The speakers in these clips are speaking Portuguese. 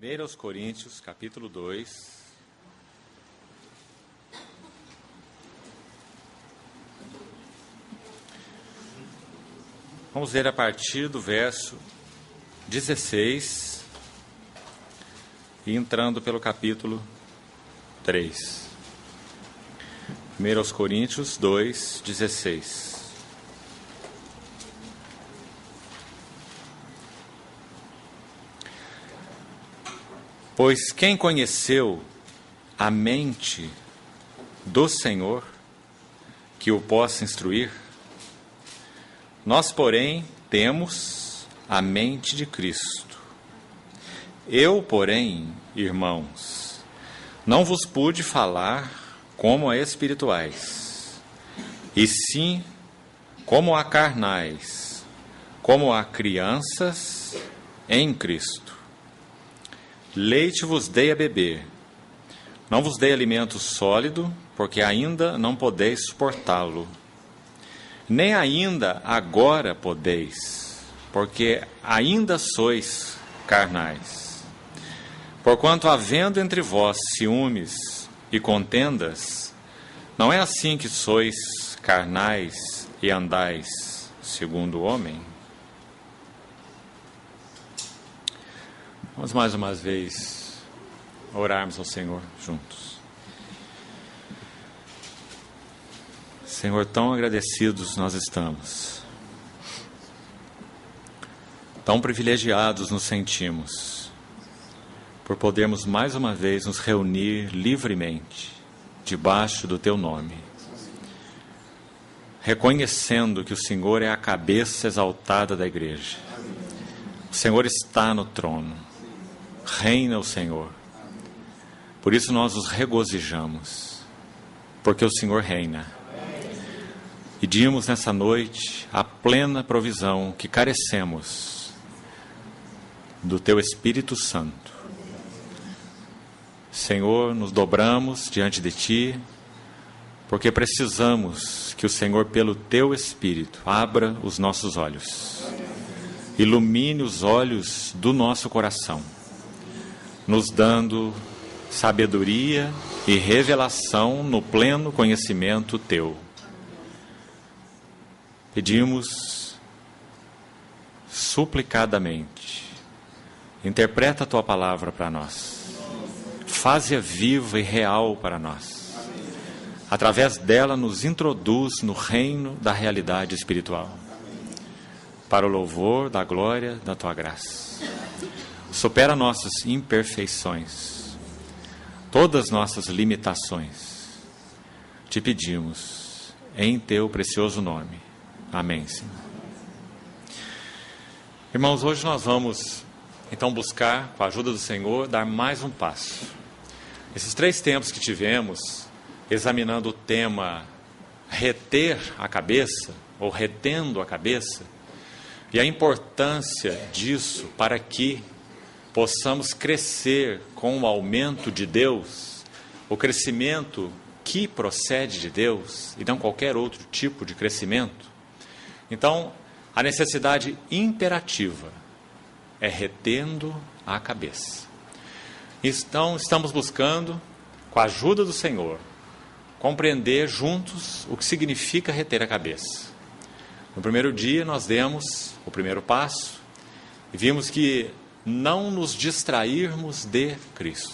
1 Coríntios, capítulo 2. Vamos ler a partir do verso 16 e entrando pelo capítulo 3. 1 Coríntios 2, 16. Pois quem conheceu a mente do Senhor, que o possa instruir? Nós, porém, temos a mente de Cristo. Eu, porém, irmãos, não vos pude falar como a espirituais, e sim como a carnais, como a crianças em Cristo. Leite vos dei a beber, não vos dei alimento sólido, porque ainda não podeis suportá-lo. Nem ainda agora podeis, porque ainda sois carnais. Porquanto, havendo entre vós ciúmes e contendas, não é assim que sois carnais e andais segundo o homem? Vamos mais uma vez orarmos ao Senhor juntos. Senhor, tão agradecidos nós estamos, tão privilegiados nos sentimos, por podermos mais uma vez nos reunir livremente, debaixo do Teu nome, reconhecendo que o Senhor é a cabeça exaltada da igreja. O Senhor está no trono. Reina o Senhor. Por isso nós nos regozijamos, porque o Senhor reina. Pedimos nessa noite a plena provisão que carecemos do Teu Espírito Santo. Senhor, nos dobramos diante de Ti, porque precisamos que o Senhor, pelo Teu Espírito, abra os nossos olhos, ilumine os olhos do nosso coração, nos dando sabedoria e revelação no pleno conhecimento Teu. Pedimos suplicadamente, interpreta a Tua palavra para nós, faze-a viva e real para nós. Através dela nos introduz no reino da realidade espiritual, para o louvor da glória da Tua graça. Supera nossas imperfeições, todas nossas limitações. Te pedimos, em Teu precioso nome. Amém, Senhor. Irmãos, hoje nós vamos, então, buscar, com a ajuda do Senhor, dar mais um passo. Esses 3 tempos que tivemos, examinando o tema reter a cabeça, ou retendo a cabeça, e a importância disso para que possamos crescer com o aumento de Deus, o crescimento que procede de Deus, e não qualquer outro tipo de crescimento. Então, a necessidade imperativa é retendo a cabeça. Então, estamos buscando, com a ajuda do Senhor, compreender juntos o que significa reter a cabeça. No primeiro dia, nós demos o primeiro passo e vimos que não nos distrairmos de Cristo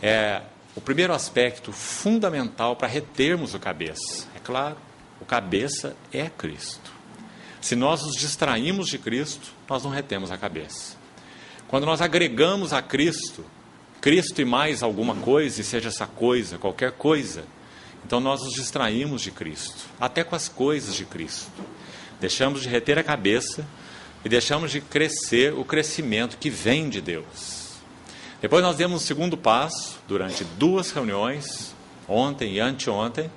é o primeiro aspecto fundamental para retermos o cabeça. É claro, o cabeça é Cristo. Se nós nos distraímos de Cristo, nós não retemos a cabeça. Quando nós agregamos a Cristo, Cristo e mais alguma coisa, e seja essa coisa, qualquer coisa, então nós nos distraímos de Cristo, até com as coisas de Cristo. Deixamos de reter a cabeça e deixamos de crescer o crescimento que vem de Deus. Depois nós demos um segundo passo, durante 2 reuniões, ontem e anteontem,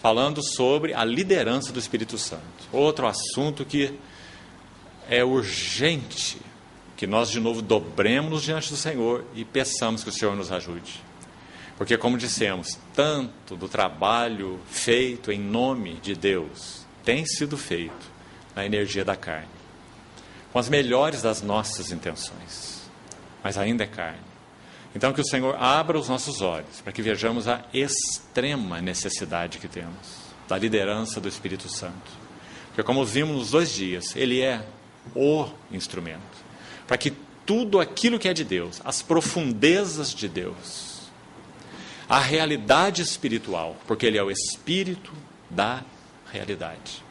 falando sobre a liderança do Espírito Santo. Outro assunto que é urgente, que nós de novo dobremos diante do Senhor e peçamos que o Senhor nos ajude. Porque, como dissemos, tanto do trabalho feito em nome de Deus tem sido feito na energia da carne, com as melhores das nossas intenções. mas ainda é carne. Então que o Senhor abra os nossos olhos, para que vejamos a extrema necessidade que temos da liderança do Espírito Santo. Porque como vimos nos 2 dias, Ele é o instrumento, para que tudo aquilo que é de Deus, as profundezas de Deus, a realidade espiritual, porque Ele é o Espírito da realidade,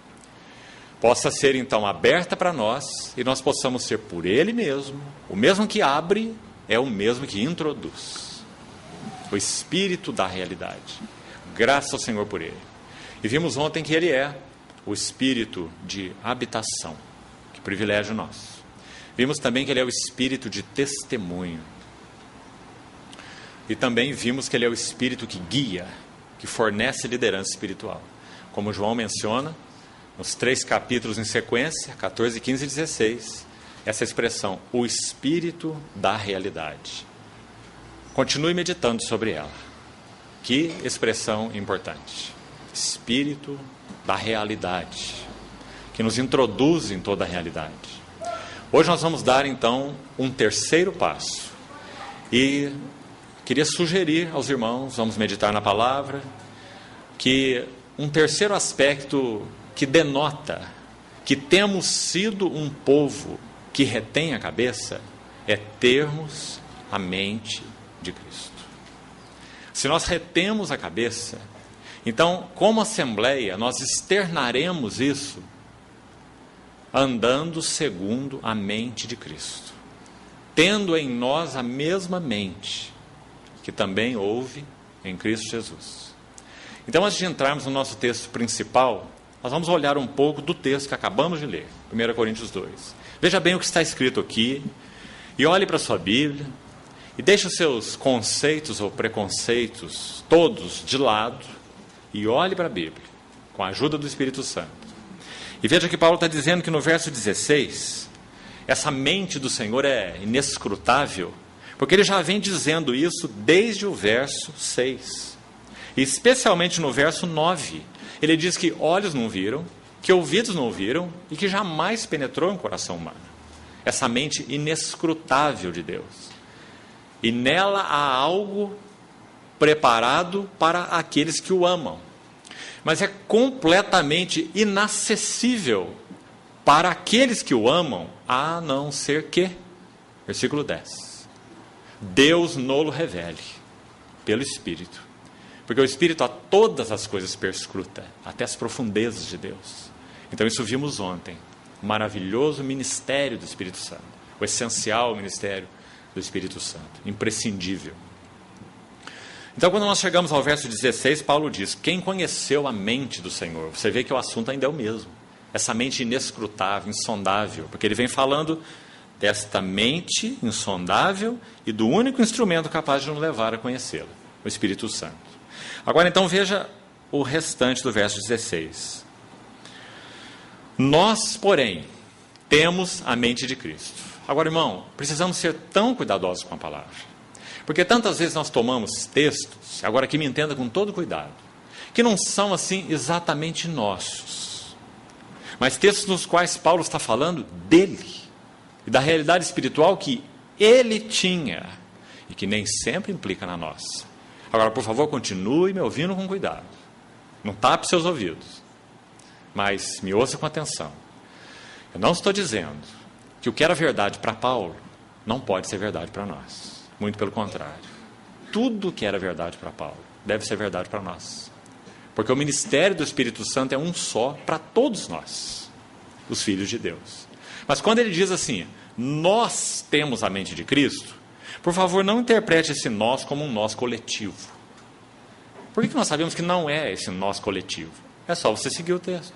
possa ser então aberta para nós, e nós possamos ser por Ele mesmo, o mesmo que abre, é o mesmo que introduz, o Espírito da realidade. Graças ao Senhor por Ele. E vimos ontem que Ele é o Espírito de habitação, que privilégio nosso. Vimos também que Ele é o Espírito de testemunho. E também vimos que Ele é o Espírito que guia, que fornece liderança espiritual. Como João menciona, nos 3 capítulos em sequência, 14, 15 e 16, essa expressão, o Espírito da realidade. Continue meditando sobre ela. Que expressão importante. Espírito da realidade, que nos introduz em toda a realidade. Hoje nós vamos dar então um terceiro passo. E queria sugerir aos irmãos, vamos meditar na palavra, que um terceiro aspecto que denota que temos sido um povo que retém a cabeça é termos a mente de Cristo. Se nós retemos a cabeça, então, como assembleia, nós externaremos isso andando segundo a mente de Cristo, tendo em nós a mesma mente que também houve em Cristo Jesus. Então, antes de entrarmos no nosso texto principal, nós vamos olhar um pouco do texto que acabamos de ler, 1 Coríntios 2. Veja bem o que está escrito aqui, e olhe para a sua Bíblia, e deixe os seus conceitos ou preconceitos todos de lado, e olhe para a Bíblia, com a ajuda do Espírito Santo. E veja que Paulo está dizendo que no verso 16, essa mente do Senhor é inescrutável, porque ele já vem dizendo isso desde o verso 6. E especialmente no verso 9, ele diz que olhos não viram, que ouvidos não ouviram e que jamais penetrou em coração humano. Essa mente inescrutável de Deus. E nela há algo preparado para aqueles que o amam. Mas é completamente inacessível para aqueles que o amam, a não ser que, versículo 10, Deus nolo revele pelo Espírito. Porque o Espírito a todas as coisas perscruta, até as profundezas de Deus. Então isso vimos ontem, o maravilhoso ministério do Espírito Santo, o essencial ministério do Espírito Santo, imprescindível. Então, quando nós chegamos ao verso 16, Paulo diz, quem conheceu a mente do Senhor? Você vê que o assunto ainda é o mesmo. Essa mente inescrutável, insondável, porque ele vem falando desta mente insondável e do único instrumento capaz de nos levar a conhecê-la, o Espírito Santo. Agora, então, veja o restante do verso 16. Nós, porém, temos a mente de Cristo. Agora, irmão, precisamos ser tão cuidadosos com a palavra. Porque tantas vezes nós tomamos textos, agora que me entenda com todo cuidado, que não são assim exatamente nossos, mas textos nos quais Paulo está falando dele, e da realidade espiritual que ele tinha, e que nem sempre implica na nossa. Agora, por favor, continue me ouvindo com cuidado, não tape seus ouvidos, mas me ouça com atenção. Eu não estou dizendo que o que era verdade para Paulo não pode ser verdade para nós. Muito pelo contrário. Tudo que era verdade para Paulo deve ser verdade para nós. Porque o ministério do Espírito Santo é um só para todos nós, os filhos de Deus. Mas quando ele diz assim, nós temos a mente de Cristo, por favor, não interprete esse nós como um nós coletivo. Por que nós sabemos que não é esse nós coletivo? É só você seguir o texto.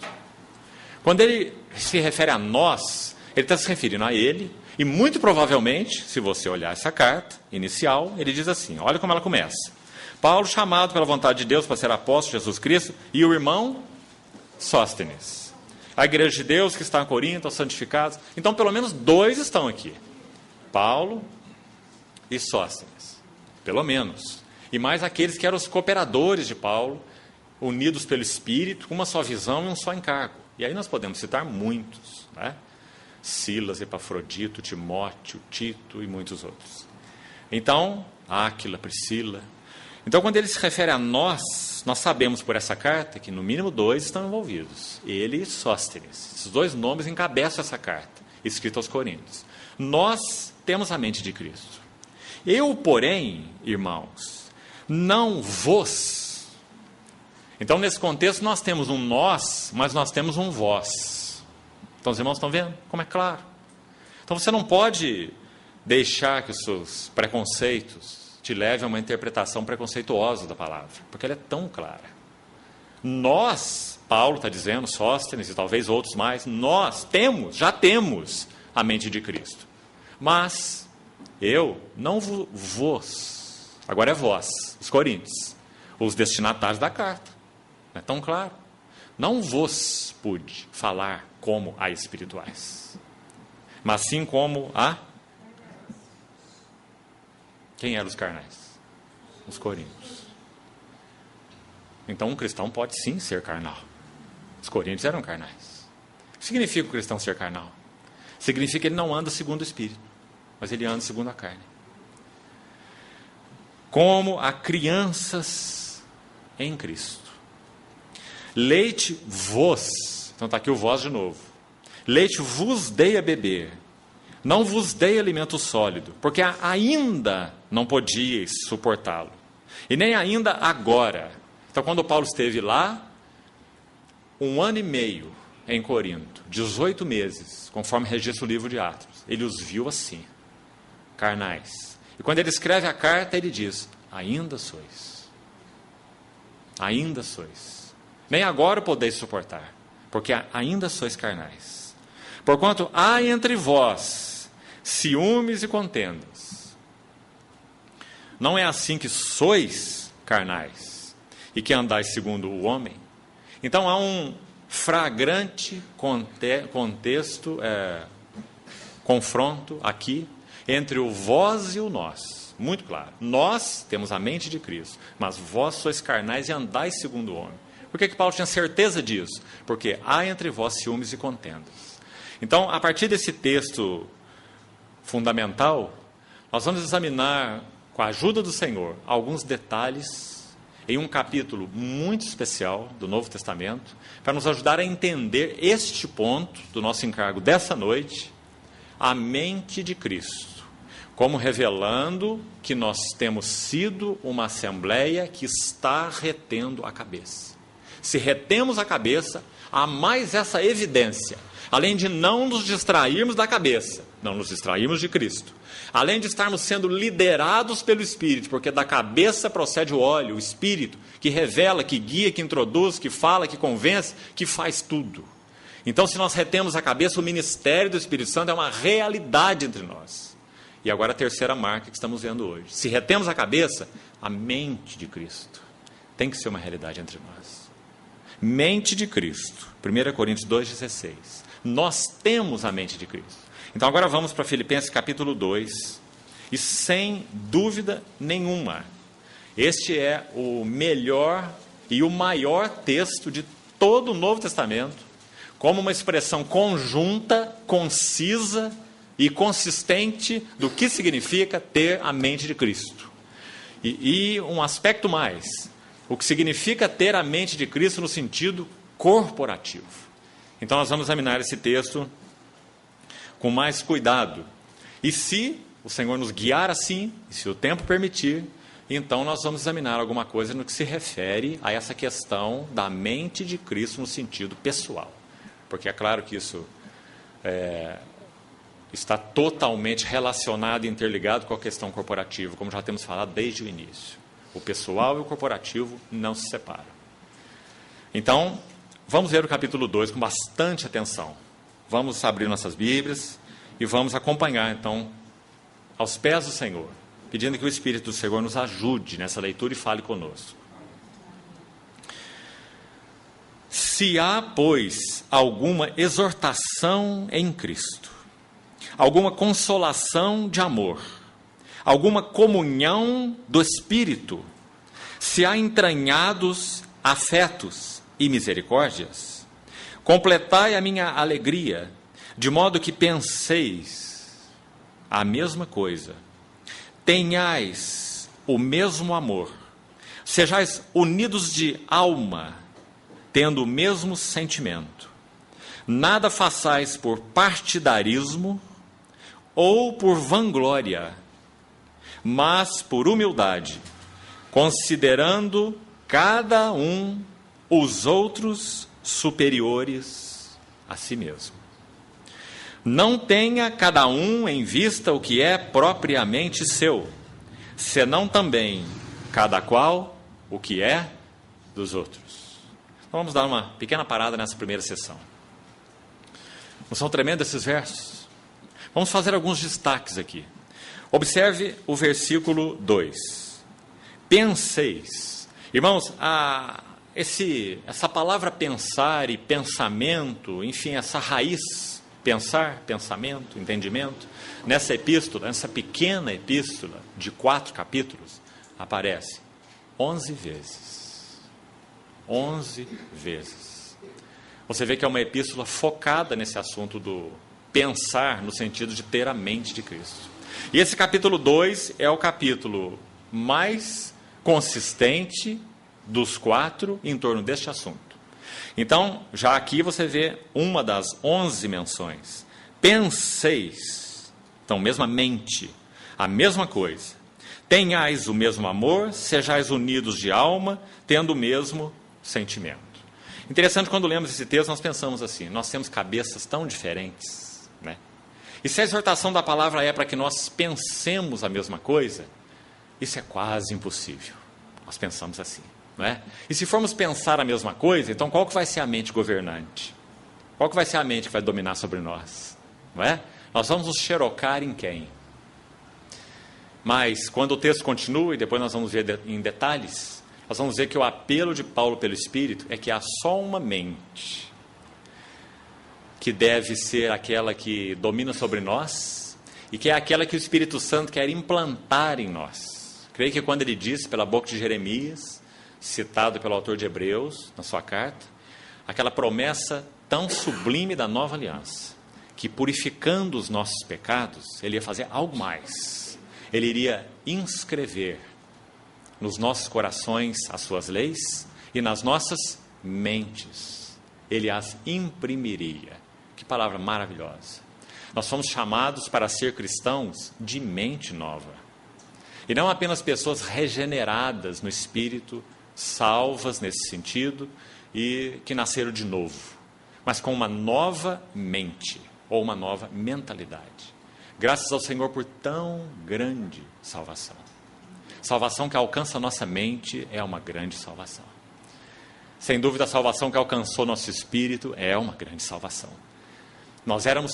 Quando ele se refere a nós, ele está se referindo a ele. E muito provavelmente, se você olhar essa carta inicial, ele diz assim, olha como ela começa. Paulo, chamado pela vontade de Deus para ser apóstolo de Jesus Cristo, e o irmão Sóstenes. A igreja de Deus que está em Corinto, os santificados. Então, pelo menos 2 estão aqui. Paulo e Sóstenes. Pelo menos. E mais aqueles que eram os cooperadores de Paulo, unidos pelo Espírito, com uma só visão e um só encargo. E aí nós podemos citar muitos, né? Silas, Epafrodito, Timóteo, Tito e muitos outros. Então, Áquila, Priscila. Então, quando ele se refere a nós sabemos por essa carta que no mínimo 2 estão envolvidos. Ele e Sóstenes. Esses 2 nomes encabeçam essa carta, escrita aos Coríntios. Nós temos a mente de Cristo. Eu, porém, irmãos, não vos. Então, nesse contexto, nós temos um nós, mas nós temos um vós. Então, os irmãos estão vendo como é claro? Então, você não pode deixar que os seus preconceitos te levem a uma interpretação preconceituosa da palavra, porque ela é tão clara. Nós, Paulo está dizendo, Sóstenes e talvez outros mais, nós já temos a mente de Cristo. Mas eu não vos, agora é vós, os coríntios, os destinatários da carta. Não é tão claro? Não vos pude falar como a espirituais, mas sim como a... Quem eram os carnais? Os coríntios. Então um cristão pode sim ser carnal. Os coríntios eram carnais. O que significa o cristão ser carnal? Significa que ele não anda segundo o Espírito, mas ele anda segundo a carne. Como a crianças em Cristo. Leite vos, então está aqui o vós de novo. Leite vos dei a beber, não vos dei alimento sólido, porque ainda não podíeis suportá-lo, e nem ainda agora. Então, quando Paulo esteve lá, 1 ano e meio em Corinto, 18 meses, conforme registra o livro de Atos, ele os viu assim, carnais. E quando ele escreve a carta, ele diz, ainda sois. Ainda sois. Nem agora podeis suportar, porque ainda sois carnais. Porquanto há entre vós ciúmes e contendas. Não é assim que sois carnais e que andais segundo o homem? Então há um flagrante confronto aqui entre o vós e o nós. Muito claro. Nós temos a mente de Cristo, mas vós sois carnais e andais segundo o homem. Por que Paulo tinha certeza disso? Porque há entre vós ciúmes e contendas. Então, a partir desse texto fundamental, nós vamos examinar, com a ajuda do Senhor, alguns detalhes em um capítulo muito especial do Novo Testamento, para nos ajudar a entender este ponto do nosso encargo dessa noite, a mente de Cristo, como revelando que nós temos sido uma assembleia que está retendo a cabeça. Se retemos a cabeça, há mais essa evidência. Além de não nos distrairmos da cabeça, não nos distrairmos de Cristo. Além de estarmos sendo liderados pelo Espírito, porque da cabeça procede o óleo, o Espírito, que revela, que guia, que introduz, que fala, que convence, que faz tudo. Então, se nós retemos a cabeça, o ministério do Espírito Santo é uma realidade entre nós. E agora a terceira marca que estamos vendo hoje. Se retemos a cabeça, a mente de Cristo tem que ser uma realidade entre nós. Mente de Cristo. 1 Coríntios 2,16. Nós temos a mente de Cristo. Então agora vamos para Filipenses capítulo 2. E sem dúvida nenhuma, este é o melhor e o maior texto de todo o Novo Testamento, como uma expressão conjunta, concisa e consistente do que significa ter a mente de Cristo. E um aspecto mais, o que significa ter a mente de Cristo no sentido corporativo. Então nós vamos examinar esse texto com mais cuidado. E se o Senhor nos guiar assim, e se o tempo permitir, então nós vamos examinar alguma coisa no que se refere a essa questão da mente de Cristo no sentido pessoal. Porque é claro que isso está totalmente relacionado e interligado com a questão corporativa, como já temos falado desde o início. O pessoal e o corporativo não se separam. Então, vamos ler o capítulo 2 com bastante atenção. Vamos abrir nossas Bíblias e vamos acompanhar, então, aos pés do Senhor, pedindo que o Espírito do Senhor nos ajude nessa leitura e fale conosco. Se há, pois, alguma exortação em Cristo, alguma consolação de amor, alguma comunhão do Espírito, se há entranhados afetos e misericórdias, completai a minha alegria, de modo que penseis a mesma coisa, tenhais o mesmo amor, sejais unidos de alma, tendo o mesmo sentimento. Nada façais por partidarismo ou por vanglória, mas por humildade, considerando cada um os outros superiores a si mesmo. Não tenha cada um em vista o que é propriamente seu, senão também cada qual o que é dos outros. Então vamos dar uma pequena parada nessa primeira sessão. Não são tremendos esses versos? Vamos fazer alguns destaques aqui. Observe o versículo 2. Penseis. Irmãos, essa palavra pensar e pensamento, enfim, essa raiz, pensar, pensamento, entendimento, nessa epístola, nessa pequena epístola de 4 capítulos, aparece 11 vezes. 11 vezes. Você vê que é uma epístola focada nesse assunto do pensar, no sentido de ter a mente de Cristo. E esse capítulo 2 é o capítulo mais consistente dos 4 em torno deste assunto. Então, já aqui você vê uma das 11 menções. Penseis, então, mesma mente, a mesma coisa. Tenhais o mesmo amor, sejais unidos de alma, tendo o mesmo sentimento. Interessante, quando lemos esse texto, nós pensamos assim, nós temos cabeças tão diferentes, né? E se a exortação da palavra é para que nós pensemos a mesma coisa, isso é quase impossível. Nós pensamos assim, não é? E se formos pensar a mesma coisa, então qual que vai ser a mente governante? Qual que vai ser a mente que vai dominar sobre nós? Não é? Nós vamos nos xerocar em quem? Mas, quando o texto continua, e depois nós vamos ver em detalhes, nós vamos ver que o apelo de Paulo pelo Espírito é que há só uma mente que deve ser aquela que domina sobre nós e que é aquela que o Espírito Santo quer implantar em nós. Creio que quando ele disse pela boca de Jeremias, citado pelo autor de Hebreus, na sua carta, aquela promessa tão sublime da nova aliança, que purificando os nossos pecados, ele ia fazer algo mais. Ele iria inscrever nos nossos corações as suas leis e nas nossas mentes. Ele as imprimiria. Que palavra maravilhosa. Nós somos chamados para ser cristãos de mente nova. E não apenas pessoas regeneradas no Espírito, salvas nesse sentido, e que nasceram de novo, mas com uma nova mente, ou uma nova mentalidade. Graças ao Senhor por tão grande salvação. Salvação que alcança a nossa mente é uma grande salvação. Sem dúvida, a salvação que alcançou nosso espírito é uma grande salvação. Nós éramos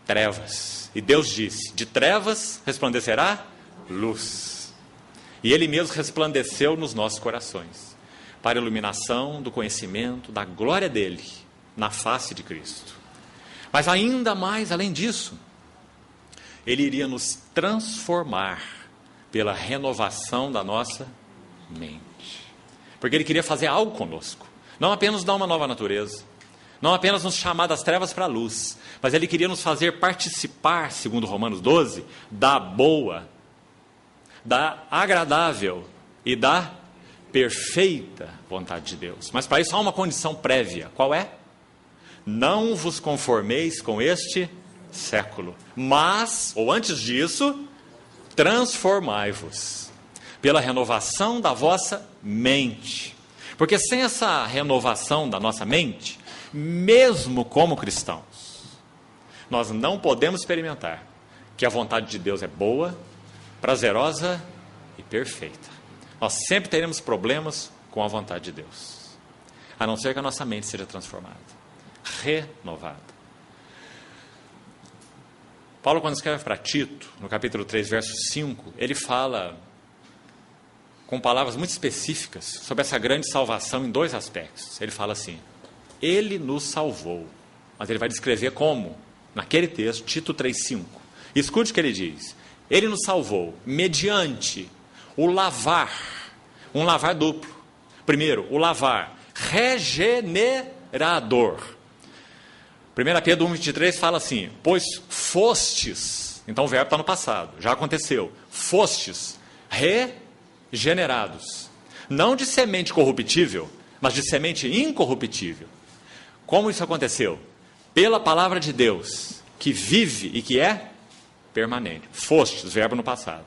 trevas, e Deus disse, de trevas resplandecerá luz. E Ele mesmo resplandeceu nos nossos corações, para a iluminação do conhecimento, da glória dEle, na face de Cristo. Mas ainda mais, além disso, Ele iria nos transformar pela renovação da nossa mente. Porque Ele queria fazer algo conosco. Não apenas dar uma nova natureza. Não apenas nos chamar das trevas para a luz. Mas Ele queria nos fazer participar, segundo Romanos 12, da boa, da agradável e da perfeita vontade de Deus. Mas para isso há uma condição prévia. Qual é? Não vos conformeis com este século. Mas, ou antes disso, transformai-vos pela renovação da vossa mente. Porque sem essa renovação da nossa mente, mesmo como cristãos, nós não podemos experimentar que a vontade de Deus é boa, prazerosa e perfeita. Nós sempre teremos problemas com a vontade de Deus, a não ser que a nossa mente seja transformada, renovada. Paulo, quando escreve para Tito, no capítulo 3, verso 5, ele fala com palavras muito específicas sobre essa grande salvação em 2 aspectos. Ele fala assim, Ele nos salvou. Mas ele vai descrever como, naquele texto, Tito 3,5. Escute o que ele diz. Ele nos salvou mediante o lavar, um lavar duplo. Primeiro, o lavar regenerador. 1 Pedro 1,23 fala assim, pois fostes, então o verbo está no passado, já aconteceu, fostes regenerados. Não de semente corruptível, mas de semente incorruptível. Como isso aconteceu? Pela palavra de Deus, que vive e que é permanente. Fostes, verbo no passado.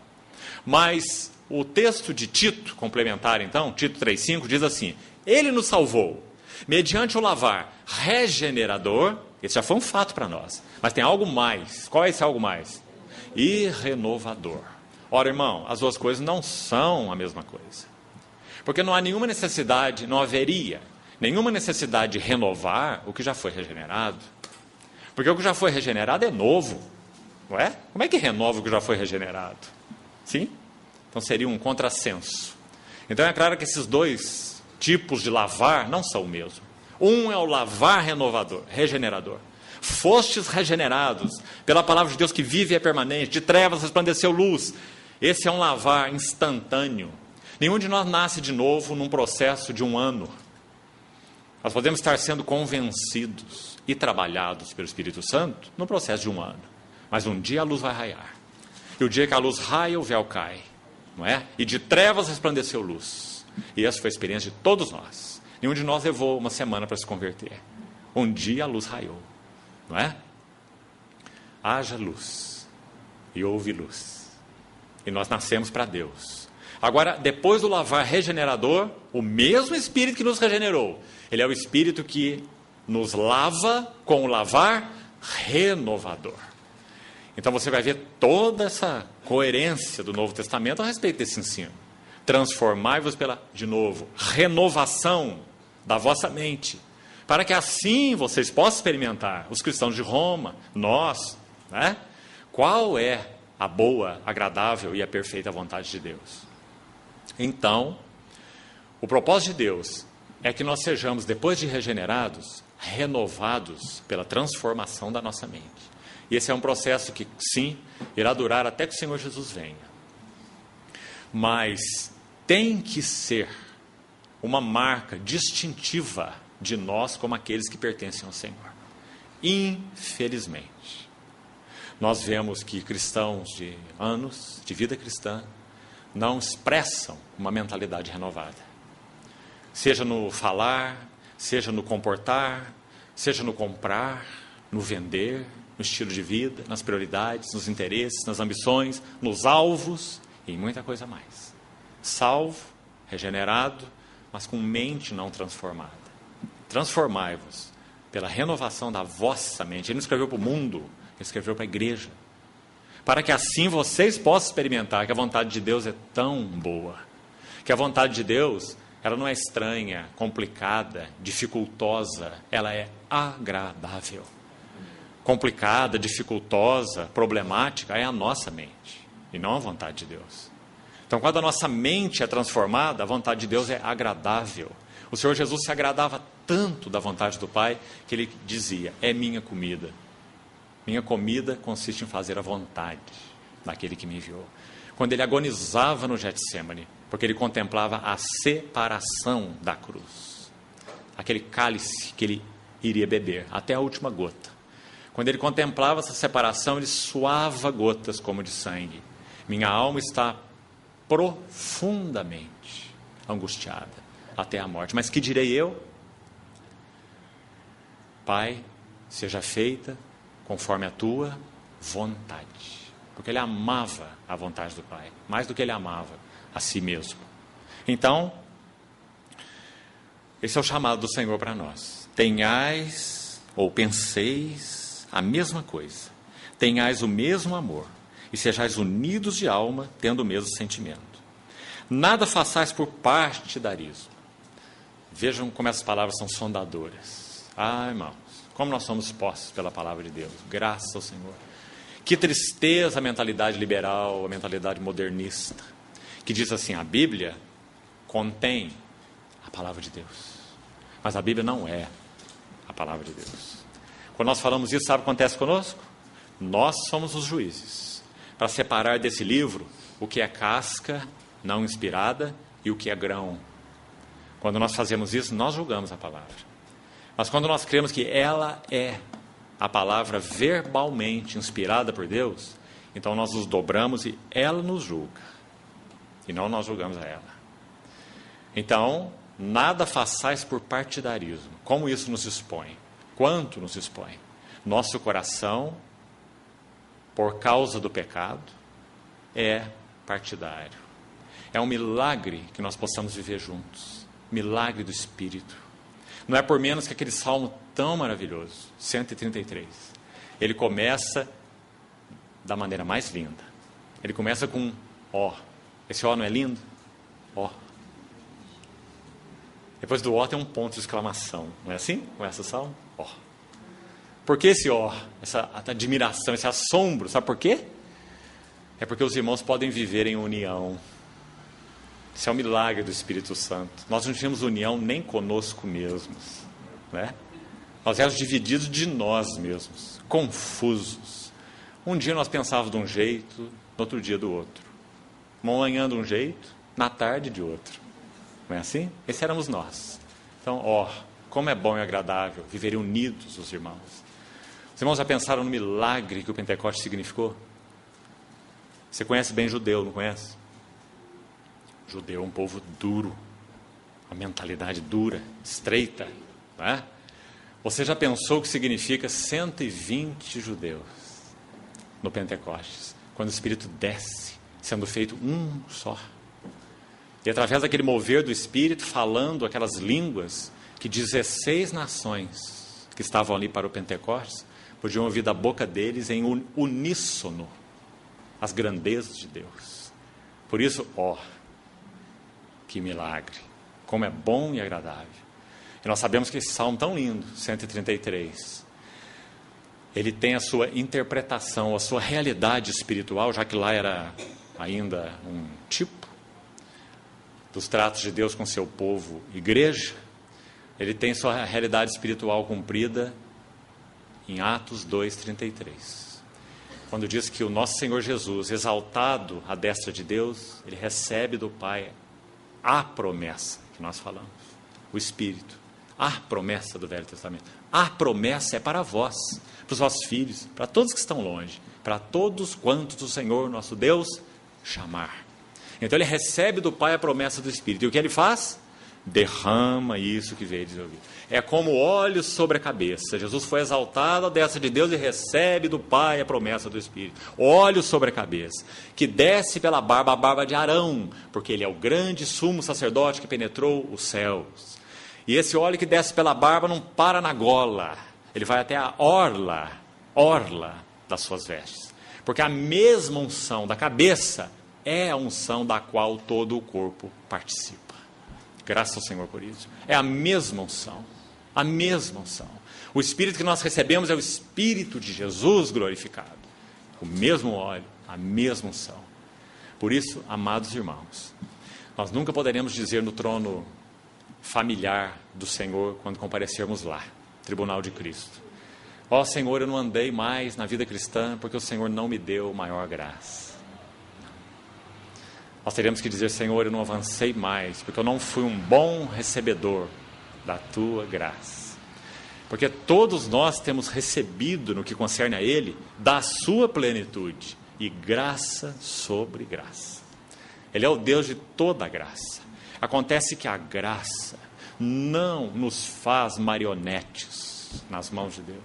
Mas o texto de Tito, complementar então, Tito 3,5, diz assim: ele nos salvou, mediante o lavar regenerador. Esse já foi um fato para nós. Mas tem algo mais. Qual é esse algo mais? E renovador. Ora, irmão, as duas coisas não são a mesma coisa. Porque não há nenhuma necessidade, não haveria nenhuma necessidade de renovar o que já foi regenerado. Porque o que já foi regenerado é novo, não é? Como é que renova o que já foi regenerado? Sim? Então seria um contrassenso. Então é claro que esses dois tipos de lavar não são o mesmo. Um é o lavar renovador, regenerador. Fostes regenerados pela palavra de Deus que vive e é permanente, de trevas resplandeceu luz. Esse é um lavar instantâneo. Nenhum de nós nasce de novo num processo de um ano. Nós podemos estar sendo convencidos e trabalhados pelo Espírito Santo no processo de um ano. Mas um dia a luz vai raiar. E o dia que a luz raia, o véu cai. Não é? E de trevas resplandeceu luz. E essa foi a experiência de todos nós. Nenhum de nós levou uma semana para se converter. Um dia a luz raiou. Não é? Haja luz. E houve luz. E nós nascemos para Deus. Agora, depois do lavar regenerador, o mesmo Espírito que nos regenerou, ele é o Espírito que nos lava com o lavar renovador. Então você vai ver toda essa coerência do Novo Testamento a respeito desse ensino. Transformai-vos pela, de novo, renovação da vossa mente, para que assim vocês possam experimentar, os cristãos de Roma, nós, né? Qual é a boa, agradável e a perfeita vontade de Deus. Então, o propósito de Deus é que nós sejamos, depois de regenerados, renovados pela transformação da nossa mente. E esse é um processo que, sim, irá durar até que o Senhor Jesus venha. Mas tem que ser uma marca distintiva de nós como aqueles que pertencem ao Senhor. Infelizmente, nós vemos que cristãos de anos de vida cristã não expressam uma mentalidade renovada. Seja no falar, seja no comportar, seja no comprar, no vender, no estilo de vida, nas prioridades, nos interesses, nas ambições, nos alvos e em muita coisa mais. Salvo, regenerado, mas com mente não transformada. Transformai-vos pela renovação da vossa mente. Ele não escreveu para o mundo, ele escreveu para a igreja. Para que assim vocês possam experimentar que a vontade de Deus é tão boa. Que a vontade de Deus, ela não é estranha, complicada, dificultosa, ela é agradável. Complicada, dificultosa, problemática é a nossa mente, e não a vontade de Deus. Então, quando a nossa mente é transformada, a vontade de Deus é agradável. O Senhor Jesus se agradava tanto da vontade do Pai, que Ele dizia, é minha comida. Minha comida consiste em fazer a vontade daquele que me enviou. Quando Ele agonizava no Getsêmani, porque Ele contemplava a separação da cruz. Aquele cálice que Ele iria beber, até a última gota. Quando Ele contemplava essa separação, Ele suava gotas como de sangue. Minha alma está profundamente angustiada até a morte. Mas que direi eu? Pai, seja feita conforme a tua vontade. Porque Ele amava a vontade do Pai, mais do que Ele amava a si mesmo. Então, esse é o chamado do Senhor para nós. Tenhais, ou penseis, a mesma coisa. Tenhais o mesmo amor, e sejais unidos de alma, tendo o mesmo sentimento. Nada façais por partidarismo. Vejam como essas palavras são sondadoras. Ah, irmãos, como nós somos postos pela palavra de Deus. Graças ao Senhor. Que tristeza a mentalidade liberal, a mentalidade modernista, que diz assim, a Bíblia contém a palavra de Deus. Mas a Bíblia não é a palavra de Deus. Quando nós falamos isso, sabe o que acontece conosco? Nós somos os juízes. Para separar desse livro o que é casca não inspirada e o que é grão. Quando nós fazemos isso, nós julgamos a palavra. Mas quando nós cremos que ela é a palavra verbalmente inspirada por Deus, Então nós nos dobramos e ela nos julga. E não nós julgamos a ela. Então, nada façais por partidarismo. Como isso nos expõe? Quanto nos expõe? Nosso coração, por causa do pecado, é partidário. É um milagre que nós possamos viver juntos. Milagre do Espírito. Não é por menos que aquele salmo tão maravilhoso, 133. Ele começa da maneira mais linda. Ele começa com ó. Esse ó não é lindo? Ó. Depois do ó tem um ponto de exclamação. Não é assim? Começa o salmo? Ó. Por que esse ó? Essa admiração, esse assombro. Sabe por quê? É porque os irmãos podem viver em união. Isso é um milagre do Espírito Santo. Nós não tínhamos união nem conosco mesmos, né? Nós éramos divididos de nós mesmos, confusos. Um dia nós pensávamos de um jeito, no outro dia do outro. Manhã de um jeito, na tarde de outro. Não é assim? Esse éramos nós. Então, ó, como é bom e agradável viverem unidos os irmãos. Os irmãos já pensaram no milagre que o Pentecostes significou? Você conhece bem judeu, não conhece? Judeu é um povo duro, uma mentalidade dura, estreita, não é? Você já pensou o que significa 120 judeus no Pentecostes, quando o Espírito desce, sendo feito um só? E através daquele mover do Espírito, falando aquelas línguas que 16 nações que estavam ali para o Pentecostes podiam ouvir da boca deles em uníssono as grandezas de Deus. Por isso, ó, que milagre, como é bom e agradável. E nós sabemos que esse salmo tão lindo, 133, ele tem a sua interpretação, a sua realidade espiritual, já que lá era ainda um tipo dos tratos de Deus com seu povo, igreja. Ele tem sua realidade espiritual cumprida em Atos 2:33. Quando diz que o nosso Senhor Jesus, exaltado à destra de Deus, ele recebe do Pai a promessa que nós falamos, o Espírito, a promessa do Velho Testamento. A promessa é para vós, para os vossos filhos, para todos que estão longe, para todos quantos o Senhor nosso Deus chamar. Então ele recebe do Pai a promessa do Espírito. E o que ele faz? Derrama isso que veio de ouvir. É como óleo sobre a cabeça. Jesus foi exaltado à destra de Deus e recebe do Pai a promessa do Espírito. Óleo sobre a cabeça, que desce pela barba, a barba de Arão, porque ele é o grande sumo sacerdote que penetrou os céus. E esse óleo que desce pela barba não para na gola, ele vai até a orla das suas vestes. Porque a mesma unção da cabeça é a unção da qual todo o corpo participa. Graças ao Senhor por isso. É a mesma unção. A mesma unção. O Espírito que nós recebemos é o Espírito de Jesus glorificado. O mesmo óleo, a mesma unção. Por isso, amados irmãos, nós nunca poderemos dizer no trono familiar do Senhor, quando comparecermos lá, Tribunal de Cristo: ó Senhor, eu não andei mais na vida cristã porque o Senhor não me deu maior graça. Nós teremos que dizer: Senhor, eu não avancei mais, porque eu não fui um bom recebedor da Tua graça. Porque todos nós temos recebido, no que concerne a Ele, da Sua plenitude, e graça sobre graça. Ele é o Deus de toda a graça. Acontece que a graça não nos faz marionetes nas mãos de Deus.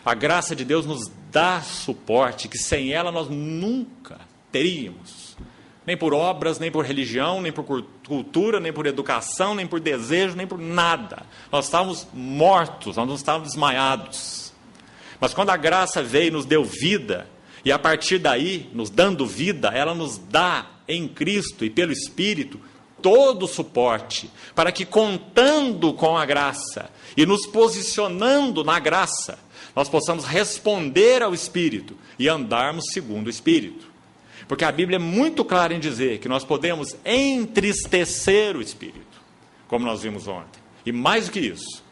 A graça de Deus nos dá suporte, que sem ela nós nunca teríamos. Nem por obras, nem por religião, nem por cultura, nem por educação, nem por desejo, nem por nada. Nós estávamos mortos, nós não estávamos desmaiados. Mas quando a graça veio e nos deu vida, e a partir daí, nos dando vida, ela nos dá em Cristo e pelo Espírito todo o suporte, para que, contando com a graça e nos posicionando na graça, nós possamos responder ao Espírito e andarmos segundo o Espírito. Porque a Bíblia é muito clara em dizer que nós podemos entristecer o Espírito, como nós vimos ontem. E mais do que isso,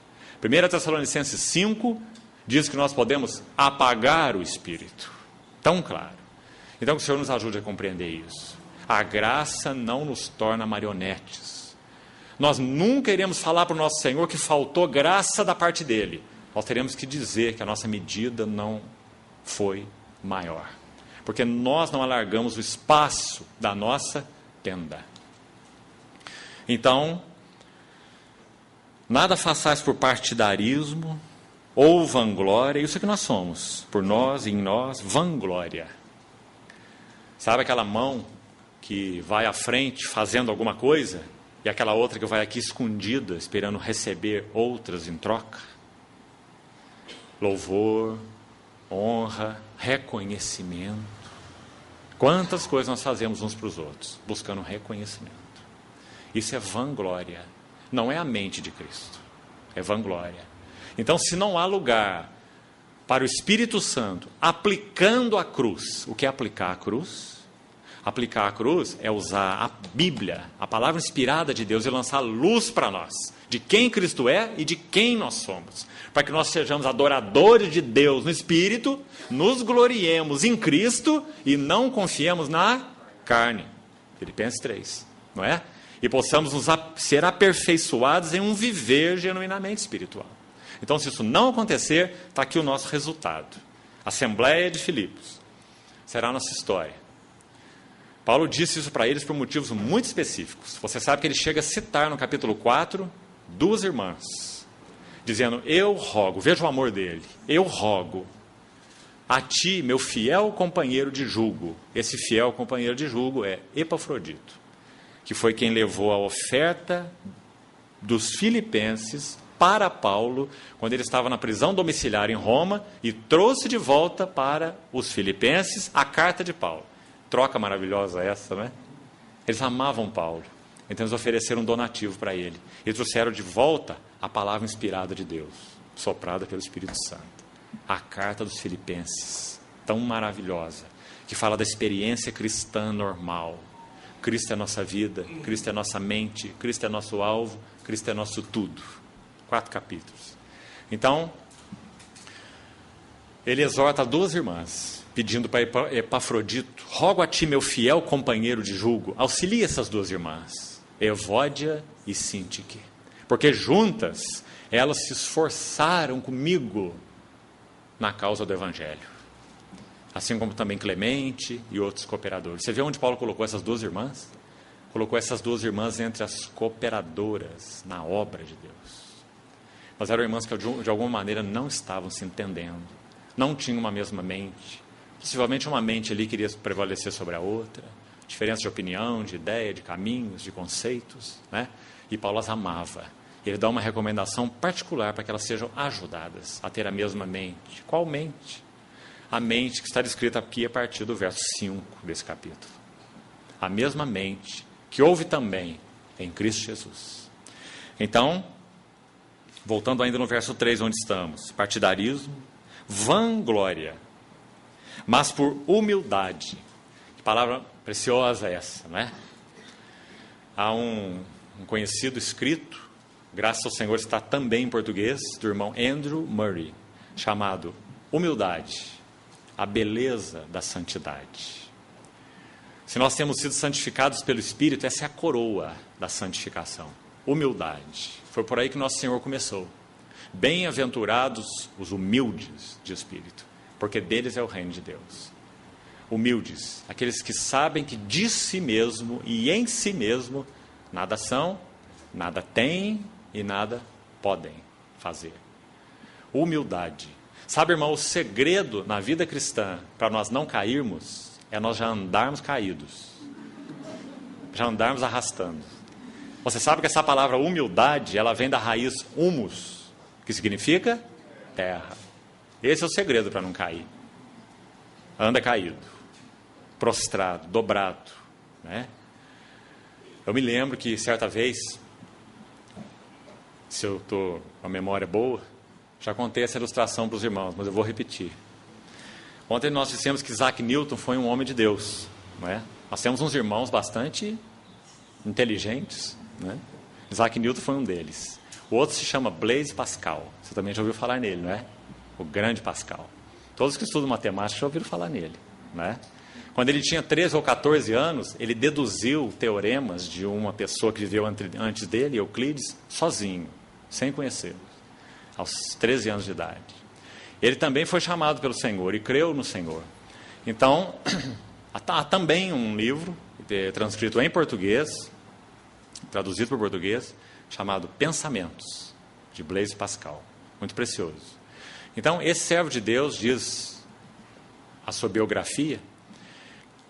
1 Tessalonicenses 5 diz que nós podemos apagar o Espírito. Tão claro. Então que o Senhor nos ajude a compreender isso. A graça não nos torna marionetes. Nós nunca iremos falar para o nosso Senhor que faltou graça da parte dele. Nós teremos que dizer que a nossa medida não foi maior. porque nós não alargamos o espaço da nossa tenda. Então, nada façais por partidarismo ou vanglória, isso é que nós somos, por nós e em nós, vanglória. Sabe aquela mão que vai à frente fazendo alguma coisa, e aquela outra que vai aqui escondida, esperando receber outras em troca? Louvor, honra, reconhecimento. Quantas coisas nós fazemos uns para os outros, buscando reconhecimento. Isso é vanglória. Não é a mente de Cristo, é vanglória. Então, se não há lugar para o Espírito Santo aplicando a cruz, o que é aplicar a cruz? Aplicar a cruz é usar a Bíblia, a palavra inspirada de Deus, e lançar luz para nós, de quem Cristo é e de quem nós somos, para que nós sejamos adoradores de Deus no Espírito, nos gloriemos em Cristo e não confiemos na carne. Filipenses 3, não é? E possamos ser aperfeiçoados em um viver genuinamente espiritual. Então, se isso não acontecer, está aqui o nosso resultado. Assembleia de Filipos será a nossa história. Paulo disse isso para eles por motivos muito específicos. Você sabe que ele chega a citar no capítulo 4, 2 irmãs, dizendo, eu rogo, veja o amor dele, eu rogo a ti, meu fiel companheiro de jugo. Esse fiel companheiro de jugo é Epafrodito, que foi quem levou a oferta dos filipenses para Paulo, quando ele estava na prisão domiciliar em Roma, e trouxe de volta para os filipenses a carta de Paulo. Troca maravilhosa essa, né? Eles amavam Paulo, então eles ofereceram um donativo para ele. E trouxeram de volta a palavra inspirada de Deus, soprada pelo Espírito Santo. A carta dos filipenses, tão maravilhosa, que fala da experiência cristã normal. Cristo é nossa vida, Cristo é nossa mente, Cristo é nosso alvo, Cristo é nosso tudo. 4 capítulos. Então, ele exorta 2 irmãs, pedindo para Epafrodito, rogo a ti, meu fiel companheiro de jugo, auxilie essas 2 irmãs, Evódia e Sintique, porque juntas elas se esforçaram comigo na causa do Evangelho, assim como também Clemente e outros cooperadores. Você vê onde Paulo colocou essas 2 irmãs? Colocou essas 2 irmãs entre as cooperadoras na obra de Deus. Mas eram irmãs que de alguma maneira não estavam se entendendo, não tinham uma mesma mente. Possivelmente uma mente ali queria prevalecer sobre a outra, diferença de opinião, de ideia, de caminhos, de conceitos, né? E Paulo as amava. Ele dá uma recomendação particular para que elas sejam ajudadas a ter a mesma mente. Qual mente? A mente que está descrita aqui a partir do verso 5 desse capítulo. A mesma mente que houve também em Cristo Jesus. Então, voltando ainda no verso 3 onde estamos, partidarismo, vanglória, mas por humildade. Que palavra preciosa é essa, não é? Há um conhecido escrito, graças ao Senhor está também em português, do irmão Andrew Murray, chamado Humildade, a beleza da santidade. Se nós temos sido santificados pelo Espírito, essa é a coroa da santificação. Humildade. Foi por aí que nosso Senhor começou. Bem-aventurados os humildes de espírito, porque deles é o reino de Deus. Humildes, aqueles que sabem que de si mesmo e em si mesmo nada são, nada têm e nada podem fazer. Humildade. Sabe, irmão, o segredo na vida cristã para nós não cairmos é nós já andarmos caídos, já andarmos arrastando. Você sabe que essa palavra humildade, ela vem da raiz humus, que significa terra. Esse é o segredo para não cair. Anda caído, prostrado, dobrado, né? Eu me lembro que certa vez, se eu estou com a memória boa, já contei essa ilustração para os irmãos, mas eu vou repetir. Ontem nós dissemos que Isaac Newton foi um homem de Deus, não é? Nós temos uns irmãos bastante inteligentes, né? Isaac Newton foi um deles. O outro se chama Blaise Pascal. Você também já ouviu falar nele, não é? O grande Pascal. Todos que estudam matemática já ouviram falar nele, não é? Quando ele tinha 13 ou 14 anos, ele deduziu teoremas de uma pessoa que viveu antes dele, Euclides, sozinho, sem conhecê-lo, aos 13 anos de idade. Ele também foi chamado pelo Senhor e creu no Senhor. Então, há também um livro transcrito em português, traduzido para o português, chamado Pensamentos, de Blaise Pascal. Muito precioso. Então, esse servo de Deus, diz a sua biografia,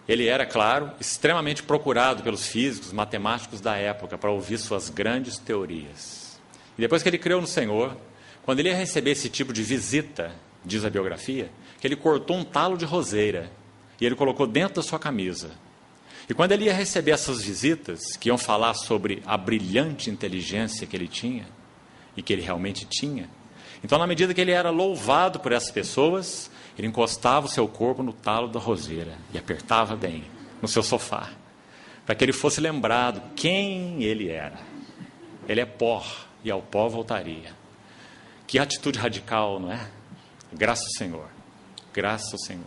ele era, claro, extremamente procurado pelos físicos, matemáticos da época para ouvir suas grandes teorias. E depois que ele creu no Senhor, quando ele ia receber esse tipo de visita, diz a biografia, que ele cortou um talo de roseira e ele colocou dentro da sua camisa. E quando ele ia receber essas visitas, que iam falar sobre a brilhante inteligência que ele tinha, e que ele realmente tinha, então, na medida que ele era louvado por essas pessoas, ele encostava o seu corpo no talo da roseira e apertava bem no seu sofá, para que ele fosse lembrado quem ele era. Ele é pó e ao pó voltaria. Que atitude radical, não é? Graças ao Senhor. Graças ao Senhor.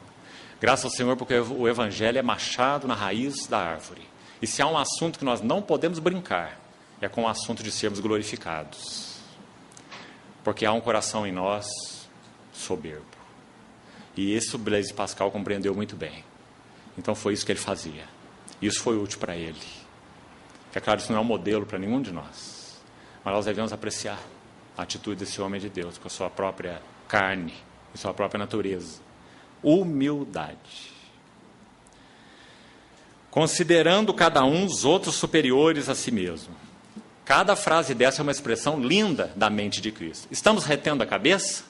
Graças ao Senhor, porque o Evangelho é machado na raiz da árvore. E se há um assunto que nós não podemos brincar, é com o assunto de sermos glorificados. Porque há um coração em nós soberbo. E isso Blaise Pascal compreendeu muito bem. Então foi isso que ele fazia. E isso foi útil para ele. É claro, isso não é um modelo para nenhum de nós. Mas nós devemos apreciar a atitude desse homem de Deus, com a sua própria carne e sua própria natureza. Humildade. Considerando cada um os outros superiores a si mesmo. Cada frase dessa é uma expressão linda da mente de Cristo. Estamos retendo a cabeça?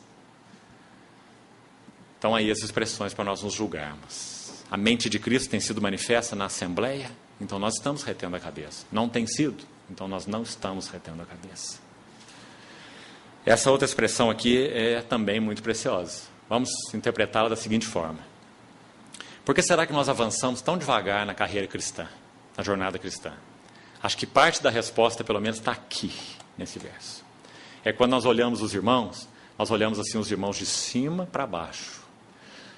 Então, aí as expressões para nós nos julgarmos. A mente de Cristo tem sido manifesta na Assembleia, então nós estamos retendo a cabeça. Não tem sido, então nós não estamos retendo a cabeça. Essa outra expressão aqui é também muito preciosa. Vamos interpretá-la da seguinte forma. Por que será que nós avançamos tão devagar na carreira cristã, na jornada cristã? Acho que parte da resposta, pelo menos, está aqui, nesse verso. É quando nós olhamos os irmãos, nós olhamos assim os irmãos de cima para baixo.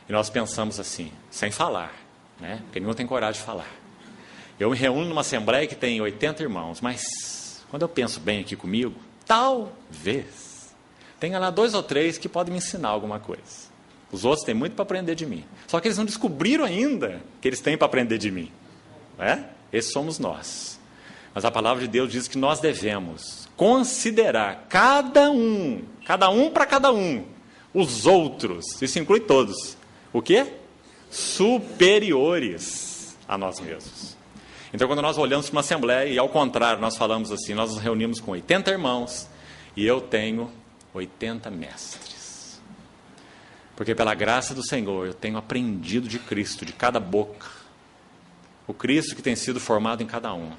E nós pensamos assim, sem falar, né? Porque ninguém tem coragem de falar. Eu me reúno numa assembleia que tem 80 irmãos, mas quando eu penso bem aqui comigo, talvez tenha lá 2 ou 3 que podem me ensinar alguma coisa. Os outros têm muito para aprender de mim. Só que eles não descobriram ainda que eles têm para aprender de mim. Não é? Esses somos nós. Mas a palavra de Deus diz que nós devemos considerar cada um para cada um, os outros, isso inclui todos, o quê? Superiores a nós mesmos. Então, quando nós olhamos para uma assembleia, e ao contrário, nós falamos assim, nós nos reunimos com 80 irmãos, e eu tenho 80 mestres. Porque pela graça do Senhor, eu tenho aprendido de Cristo, de cada boca. O Cristo que tem sido formado em cada um,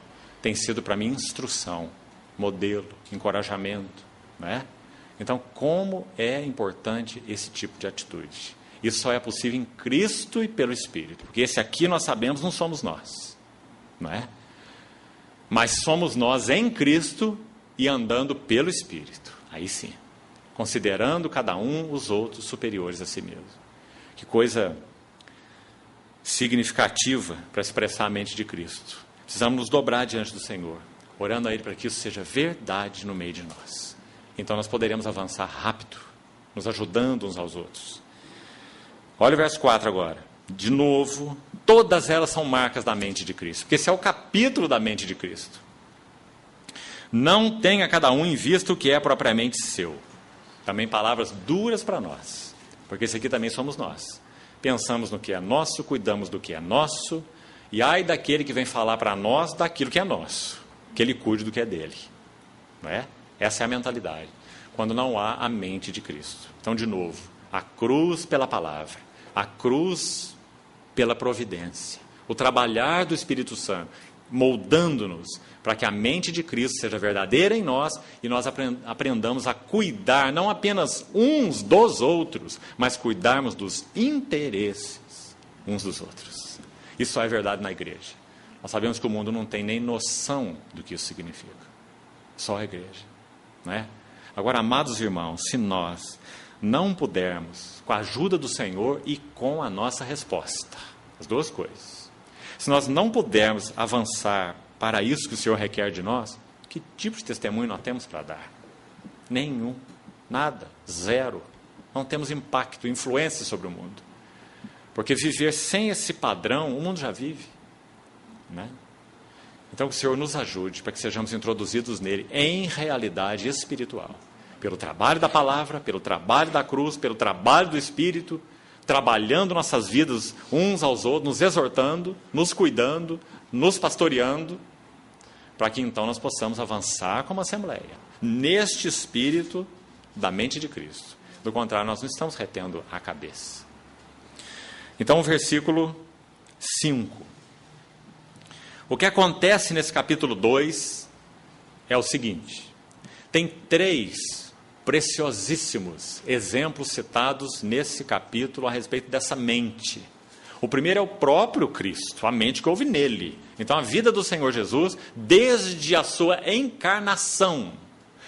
tem sido para mim instrução, modelo, encorajamento, né? Então, como é importante esse tipo de atitude? Isso só é possível em Cristo e pelo Espírito, porque esse aqui nós sabemos não somos nós, não é? Mas somos nós em Cristo e andando pelo Espírito, aí sim, considerando cada um os outros superiores a si mesmo. Que coisa significativa para expressar a mente de Cristo. Precisamos nos dobrar diante do Senhor, orando a Ele para que isso seja verdade no meio de nós. Então nós poderemos avançar rápido, nos ajudando uns aos outros. Olha o verso 4 agora. De novo, todas elas são marcas da mente de Cristo, porque esse é o capítulo da mente de Cristo. Não tenha cada um em vista o que é propriamente seu. Também palavras duras para nós, porque esse aqui também somos nós. Pensamos no que é nosso, cuidamos do que é nosso, e ai daquele que vem falar para nós daquilo que é nosso, que ele cuide do que é dele. Não é? Essa é a mentalidade, quando não há a mente de Cristo. Então, de novo, a cruz pela palavra, a cruz pela providência, o trabalhar do Espírito Santo, moldando-nos para que a mente de Cristo seja verdadeira em nós e nós aprendamos a cuidar, não apenas uns dos outros, mas cuidarmos dos interesses uns dos outros. Isso só é verdade na igreja. Nós sabemos que o mundo não tem nem noção do que isso significa. Só a igreja, não é? Agora, amados irmãos, se nós não pudermos, com a ajuda do Senhor e com a nossa resposta, as duas coisas, se nós não pudermos avançar para isso que o Senhor requer de nós, que tipo de testemunho nós temos para dar? Nenhum, nada, zero. Não temos impacto, influência sobre o mundo. Porque viver sem esse padrão, o mundo já vive, né? Então que o Senhor nos ajude para que sejamos introduzidos nele em realidade espiritual. Pelo trabalho da palavra, pelo trabalho da cruz, pelo trabalho do Espírito, trabalhando nossas vidas uns aos outros, nos exortando, nos cuidando, nos pastoreando, para que então nós possamos avançar como Assembleia, neste espírito da mente de Cristo. Do contrário, nós não estamos retendo a cabeça. Então, o versículo 5. O que acontece nesse capítulo 2 é o seguinte: tem 3 preciosíssimos exemplos citados nesse capítulo a respeito dessa mente. O primeiro é o próprio Cristo, a mente que houve nele. Então, a vida do Senhor Jesus, desde a sua encarnação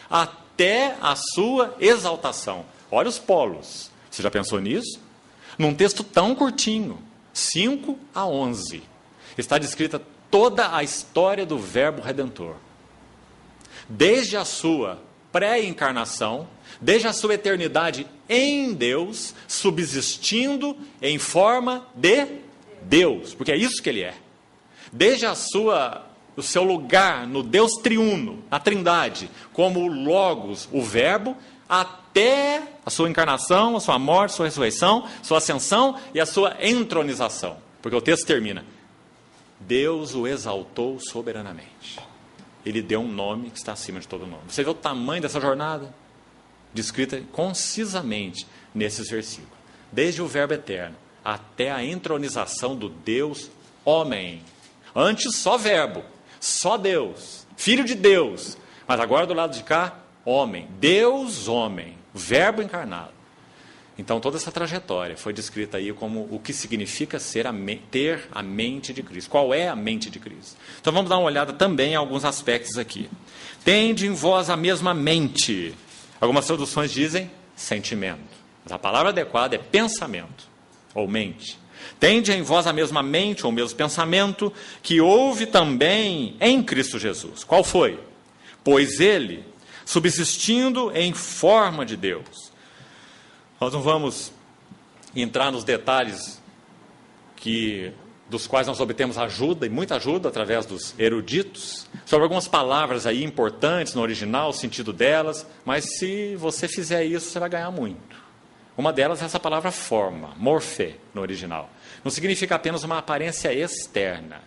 até a sua exaltação. Olha os polos. Você já pensou nisso? Num texto tão curtinho, 5 a 11, está descrita toda a história do Verbo Redentor. Desde a sua pré-encarnação, desde a sua eternidade em Deus, subsistindo em forma de Deus, porque é isso que ele é. Desde o seu lugar no Deus triuno, na Trindade, como o Logos, o Verbo, até a sua encarnação, a sua morte, a sua ressurreição, sua ascensão e a sua entronização. Porque o texto termina: Deus o exaltou soberanamente. Ele deu um nome que está acima de todo nome. Você vê o tamanho dessa jornada? Descrita concisamente nesses versículos. Desde o Verbo eterno até a entronização do Deus homem. Antes só Verbo, só Deus, Filho de Deus. Mas agora do lado de cá, homem. Deus homem, Verbo encarnado. Então toda essa trajetória foi descrita aí como o que significa ter a mente de Cristo. Qual é a mente de Cristo? Então vamos dar uma olhada também em alguns aspectos aqui. Tende em vós a mesma mente. Algumas traduções dizem sentimento. Mas a palavra adequada é pensamento, ou mente. Tende em vós a mesma mente, ou o mesmo pensamento, que houve também em Cristo Jesus. Qual foi? Pois ele, subsistindo em forma de Deus. Nós não vamos entrar nos detalhes dos quais nós obtemos ajuda, e muita ajuda, através dos eruditos, sobre algumas palavras aí importantes no original, o sentido delas, mas se você fizer isso, você vai ganhar muito. Uma delas é essa palavra forma, morfê, no original. Não significa apenas uma aparência externa.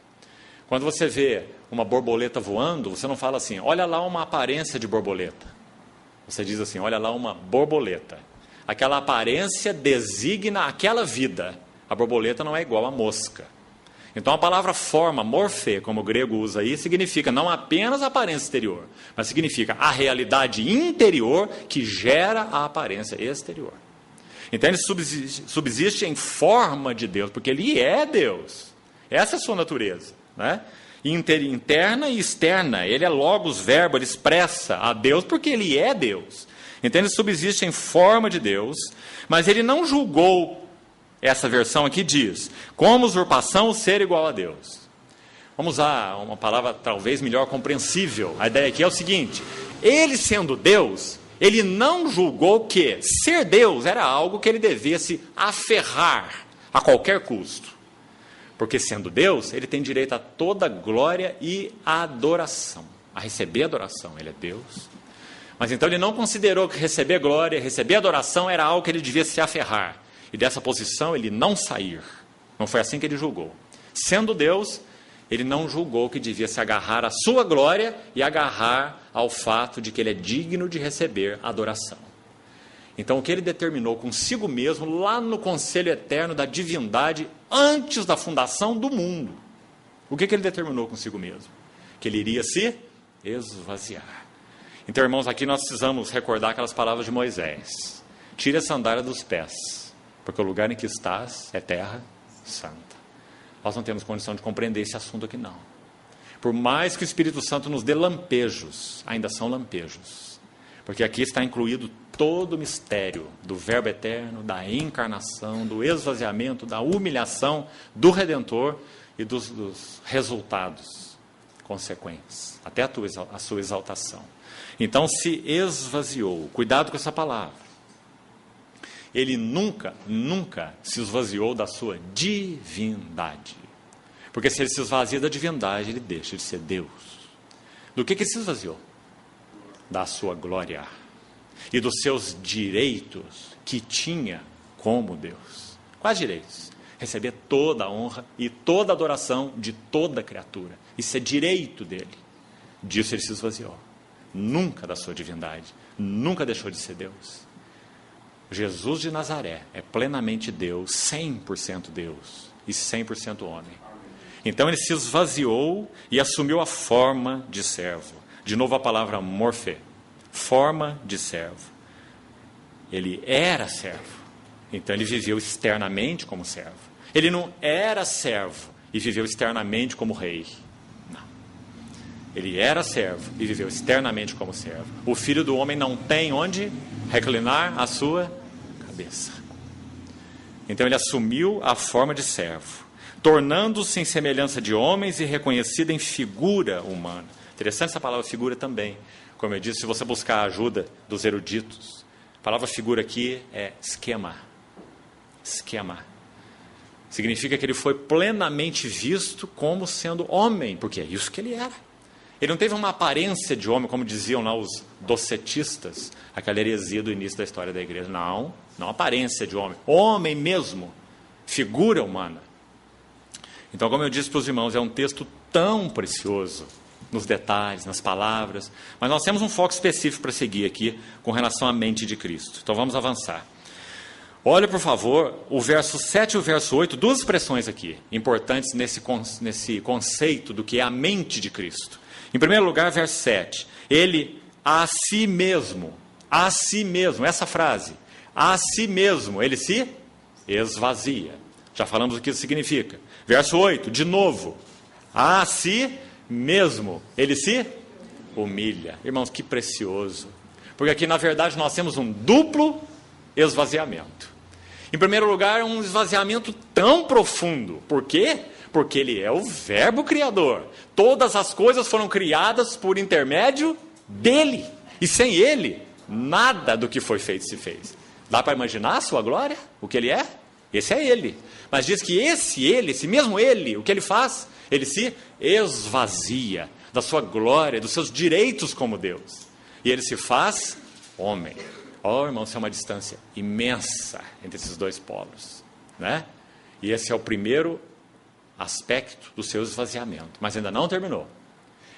Quando você vê uma borboleta voando, você não fala assim, olha lá uma aparência de borboleta. Você diz assim, olha lá uma borboleta. Aquela aparência designa aquela vida. A borboleta não é igual à mosca. Então a palavra forma, morfê, como o grego usa aí, significa não apenas a aparência exterior, mas significa a realidade interior que gera a aparência exterior. Então ele subsiste em forma de Deus, porque ele é Deus. Essa é a sua natureza, né? Interna e externa. Ele é logos, verbo, ele expressa a Deus porque ele é Deus. Então ele subsiste em forma de Deus, mas ele não julgou. Essa versão aqui diz, como usurpação ser igual a Deus. Vamos usar uma palavra talvez melhor compreensível. A ideia aqui é o seguinte, ele sendo Deus, ele não julgou que ser Deus era algo que ele devia se aferrar a qualquer custo. Porque sendo Deus, ele tem direito a toda glória e adoração. A receber adoração, ele é Deus. Mas então ele não considerou que receber glória, receber adoração era algo que ele devia se aferrar. E dessa posição ele não sair. Não foi assim que ele julgou. Sendo Deus, ele não julgou que devia se agarrar à sua glória e agarrar ao fato de que ele é digno de receber adoração. Então o que ele determinou consigo mesmo lá no conselho eterno da divindade antes da fundação do mundo. O que ele determinou consigo mesmo? Que ele iria se esvaziar. Então, irmãos, aqui nós precisamos recordar aquelas palavras de Moisés. Tire a sandália dos pés, porque o lugar em que estás é terra santa. Nós não temos condição de compreender esse assunto aqui, não. Por mais que o Espírito Santo nos dê lampejos, ainda são lampejos. Porque aqui está incluído todo o mistério do Verbo eterno, da encarnação, do esvaziamento, da humilhação do Redentor e dos resultados consequentes, até a sua exaltação. Então se esvaziou. Cuidado com essa palavra. ele nunca se esvaziou da sua divindade. Porque se ele se esvazia da divindade, ele deixa de ser Deus. Do que ele se esvaziou? Da sua glória e dos seus direitos que tinha como Deus. Quais direitos? Receber toda a honra e toda a adoração de toda criatura. Isso é direito dele. Disso ele se esvaziou. Nunca da sua divindade. Nunca deixou de ser Deus. Jesus de Nazaré é plenamente Deus, 100% Deus e 100% homem. Então ele se esvaziou e assumiu a forma de servo. De novo a palavra morfê, forma de servo. Ele era servo, então ele viveu externamente como servo. Ele não era servo e viveu externamente como rei. Não. Ele era servo e viveu externamente como servo. O Filho do Homem não tem onde reclinar a sua cabeça. Então ele assumiu a forma de servo, tornando-se em semelhança de homens e reconhecido em figura humana. Interessante essa palavra figura também. Como eu disse, se você buscar a ajuda dos eruditos, a palavra figura aqui é esquema. Esquema. Significa que ele foi plenamente visto como sendo homem, porque é isso que ele era. Ele não teve uma aparência de homem, como diziam lá os docetistas, aquela heresia do início da história da igreja. Não aparência de homem. Homem mesmo, figura humana. Então, como eu disse para os irmãos, é um texto tão precioso, nos detalhes, nas palavras, mas nós temos um foco específico para seguir aqui, com relação à mente de Cristo. Então, vamos avançar. Olha, por favor, o verso 7 e o verso 8, duas expressões aqui, importantes nesse conceito do que é a mente de Cristo. Em primeiro lugar, verso 7, ele a si mesmo, essa frase, a si mesmo, ele se esvazia. Já falamos o que isso significa. Verso 8, de novo, a si mesmo, ele se humilha. Irmãos, que precioso. Porque aqui, na verdade, nós temos um duplo esvaziamento. Em primeiro lugar, um esvaziamento tão profundo. Por quê? Porque ele é o verbo criador. Todas as coisas foram criadas por intermédio dele. E sem ele, nada do que foi feito se fez. Dá para imaginar a sua glória? O que ele é? Esse é ele. Mas diz que esse mesmo ele, o que ele faz? Ele se esvazia da sua glória, dos seus direitos como Deus. E ele se faz homem. Irmãos, isso é uma distância imensa entre esses dois polos, né? E esse é o primeiro aspecto do seu esvaziamento. Mas ainda não terminou.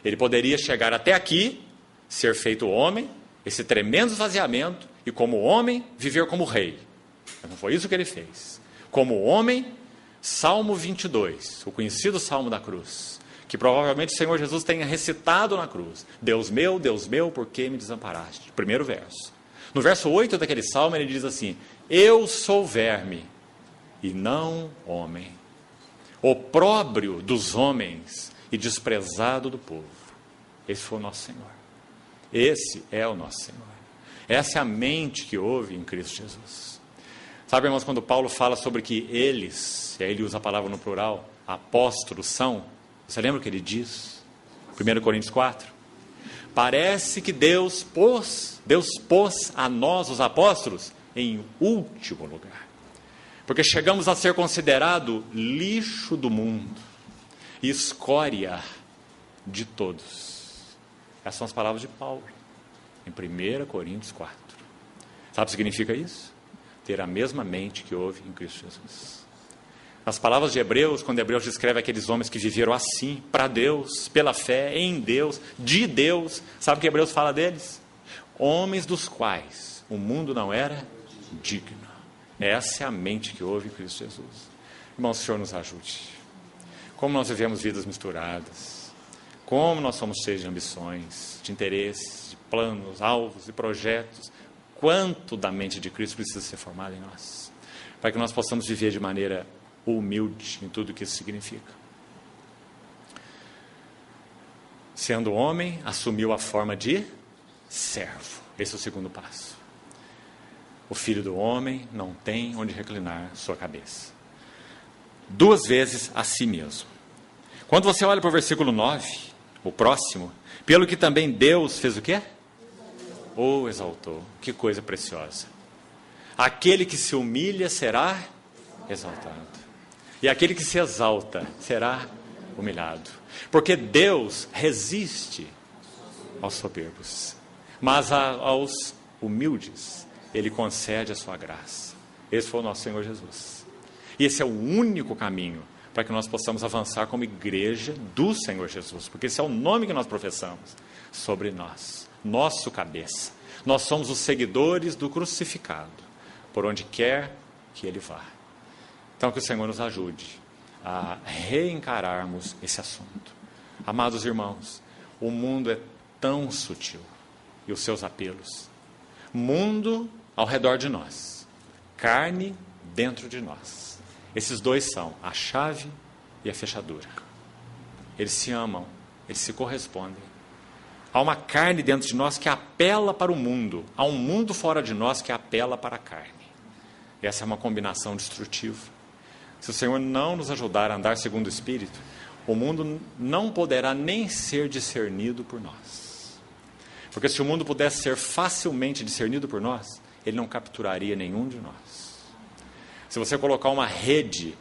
Ele poderia chegar até aqui, ser feito homem, esse tremendo esvaziamento, e como homem, viver como rei. Mas não foi isso que ele fez. Como homem, Salmo 22, o conhecido Salmo da cruz, que provavelmente o Senhor Jesus tenha recitado na cruz. Deus meu, por que me desamparaste? Primeiro verso. No verso 8 daquele Salmo, ele diz assim, eu sou verme e não homem, opróbrio dos homens e desprezado do povo. Esse foi o nosso Senhor. Esse é o nosso Senhor. Essa é a mente que houve em Cristo Jesus. Sabe, irmãos, quando Paulo fala sobre que eles, e aí ele usa a palavra no plural, apóstolos são, você lembra o que ele diz? 1 Coríntios 4. Parece que Deus pôs a nós, os apóstolos, em último lugar. Porque chegamos a ser considerado lixo do mundo, escória de todos. Essas são as palavras de Paulo, em 1 Coríntios 4. Sabe o que significa isso? Ter a mesma mente que houve em Cristo Jesus. Nas palavras de Hebreus, quando Hebreus descreve aqueles homens que viveram assim, para Deus, pela fé, em Deus, de Deus, sabe o que Hebreus fala deles? Homens dos quais o mundo não era digno. Essa é a mente que houve em Cristo Jesus. Irmãos, o Senhor nos ajude. Como nós vivemos vidas misturadas, como nós somos cheios de ambições, de interesses, de planos, alvos e projetos, quanto da mente de Cristo precisa ser formada em nós, para que nós possamos viver de maneira humilde em tudo o que isso significa. Sendo homem, assumiu a forma de servo. Esse é o segundo passo. O Filho do Homem não tem onde reclinar sua cabeça. 2 vezes a si mesmo. Quando você olha para o versículo 9, o próximo, pelo que também Deus fez o quê? O exaltou. Que coisa preciosa. Aquele que se humilha será exaltado. E aquele que se exalta será humilhado. Porque Deus resiste aos soberbos, mas aos humildes Ele concede a sua graça. Esse foi o nosso Senhor Jesus. E esse é o único caminho para que nós possamos avançar como igreja do Senhor Jesus, porque esse é o nome que nós professamos sobre nós, nosso cabeça. Nós somos os seguidores do crucificado, por onde quer que Ele vá. Então, que o Senhor nos ajude a reencararmos esse assunto. Amados irmãos, o mundo é tão sutil, e os seus apelos. Mundo ao redor de nós, carne dentro de nós. Esses dois são a chave e a fechadura. Eles se amam, eles se correspondem. Há uma carne dentro de nós que apela para o mundo. Há um mundo fora de nós que apela para a carne. Essa é uma combinação destrutiva. Se o Senhor não nos ajudar a andar segundo o Espírito, o mundo não poderá nem ser discernido por nós. Porque se o mundo pudesse ser facilmente discernido por nós, ele não capturaria nenhum de nós. Se você colocar uma rede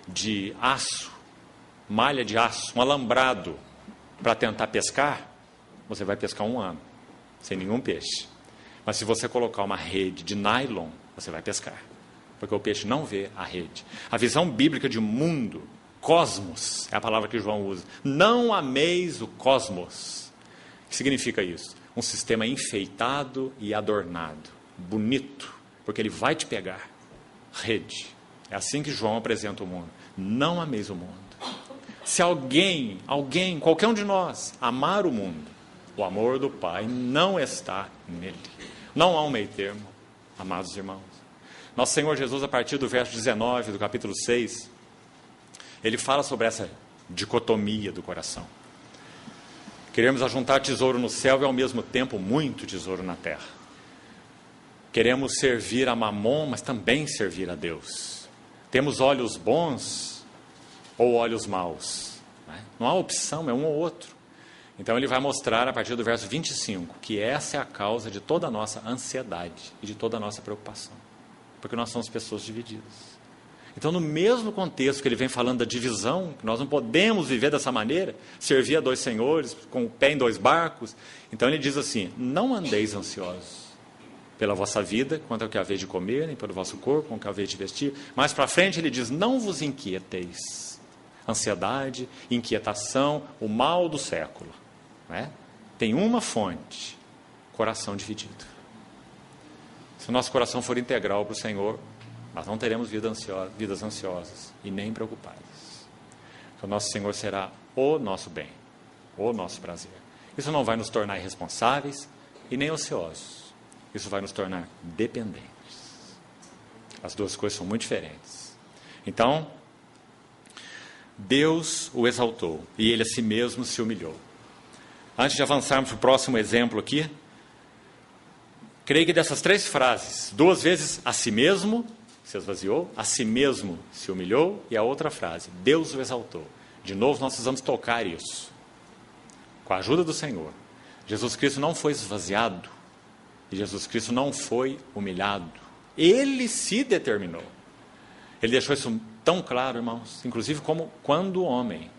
de aço, malha de aço, um alambrado, para tentar pescar, você vai pescar 1 ano, sem nenhum peixe. Mas se você colocar uma rede de nylon, você vai pescar, porque o peixe não vê a rede. A visão bíblica de mundo, cosmos, é a palavra que João usa. Não ameis o cosmos. O que significa isso? Um sistema enfeitado e adornado, bonito, porque ele vai te pegar. Rede. É assim que João apresenta o mundo. Não ameis o mundo. Se alguém, qualquer um de nós, amar o mundo, o amor do Pai não está nele. Não há um meio termo, amados irmãos. Nosso Senhor Jesus, a partir do verso 19 do capítulo 6, ele fala sobre essa dicotomia do coração. Queremos ajuntar tesouro no céu e ao mesmo tempo muito tesouro na terra. Queremos servir a Mamon, mas também servir a Deus. Temos olhos bons ou olhos maus? Não há opção, é um ou outro. Então ele vai mostrar a partir do verso 25 que essa é a causa de toda a nossa ansiedade e de toda a nossa preocupação. Porque nós somos pessoas divididas. Então, no mesmo contexto que ele vem falando da divisão, que nós não podemos viver dessa maneira, servir a 2 senhores, com o pé em 2 barcos. Então ele diz assim: não andeis ansiosos pela vossa vida, quanto ao que haveis de comer, nem pelo vosso corpo, quanto ao que haveis de vestir. Mais para frente ele diz: não vos inquieteis. Ansiedade, inquietação, o mal do século. Não é? Tem uma fonte: coração dividido. Se o nosso coração for integral para o Senhor, nós não teremos vidas ansiosas e nem preocupadas. Então, o nosso Senhor será o nosso bem, o nosso prazer. Isso não vai nos tornar irresponsáveis e nem ociosos. Isso vai nos tornar dependentes. As duas coisas são muito diferentes. Então, Deus o exaltou e ele a si mesmo se humilhou. Antes de avançarmos para o próximo exemplo aqui, creio que dessas 3 frases, 2 vezes a si mesmo se esvaziou, a si mesmo se humilhou, e a outra frase, Deus o exaltou. De novo, nós precisamos tocar isso. Com a ajuda do Senhor, Jesus Cristo não foi esvaziado, e Jesus Cristo não foi humilhado. Ele se determinou. Ele deixou isso tão claro, irmãos, inclusive como quando homem.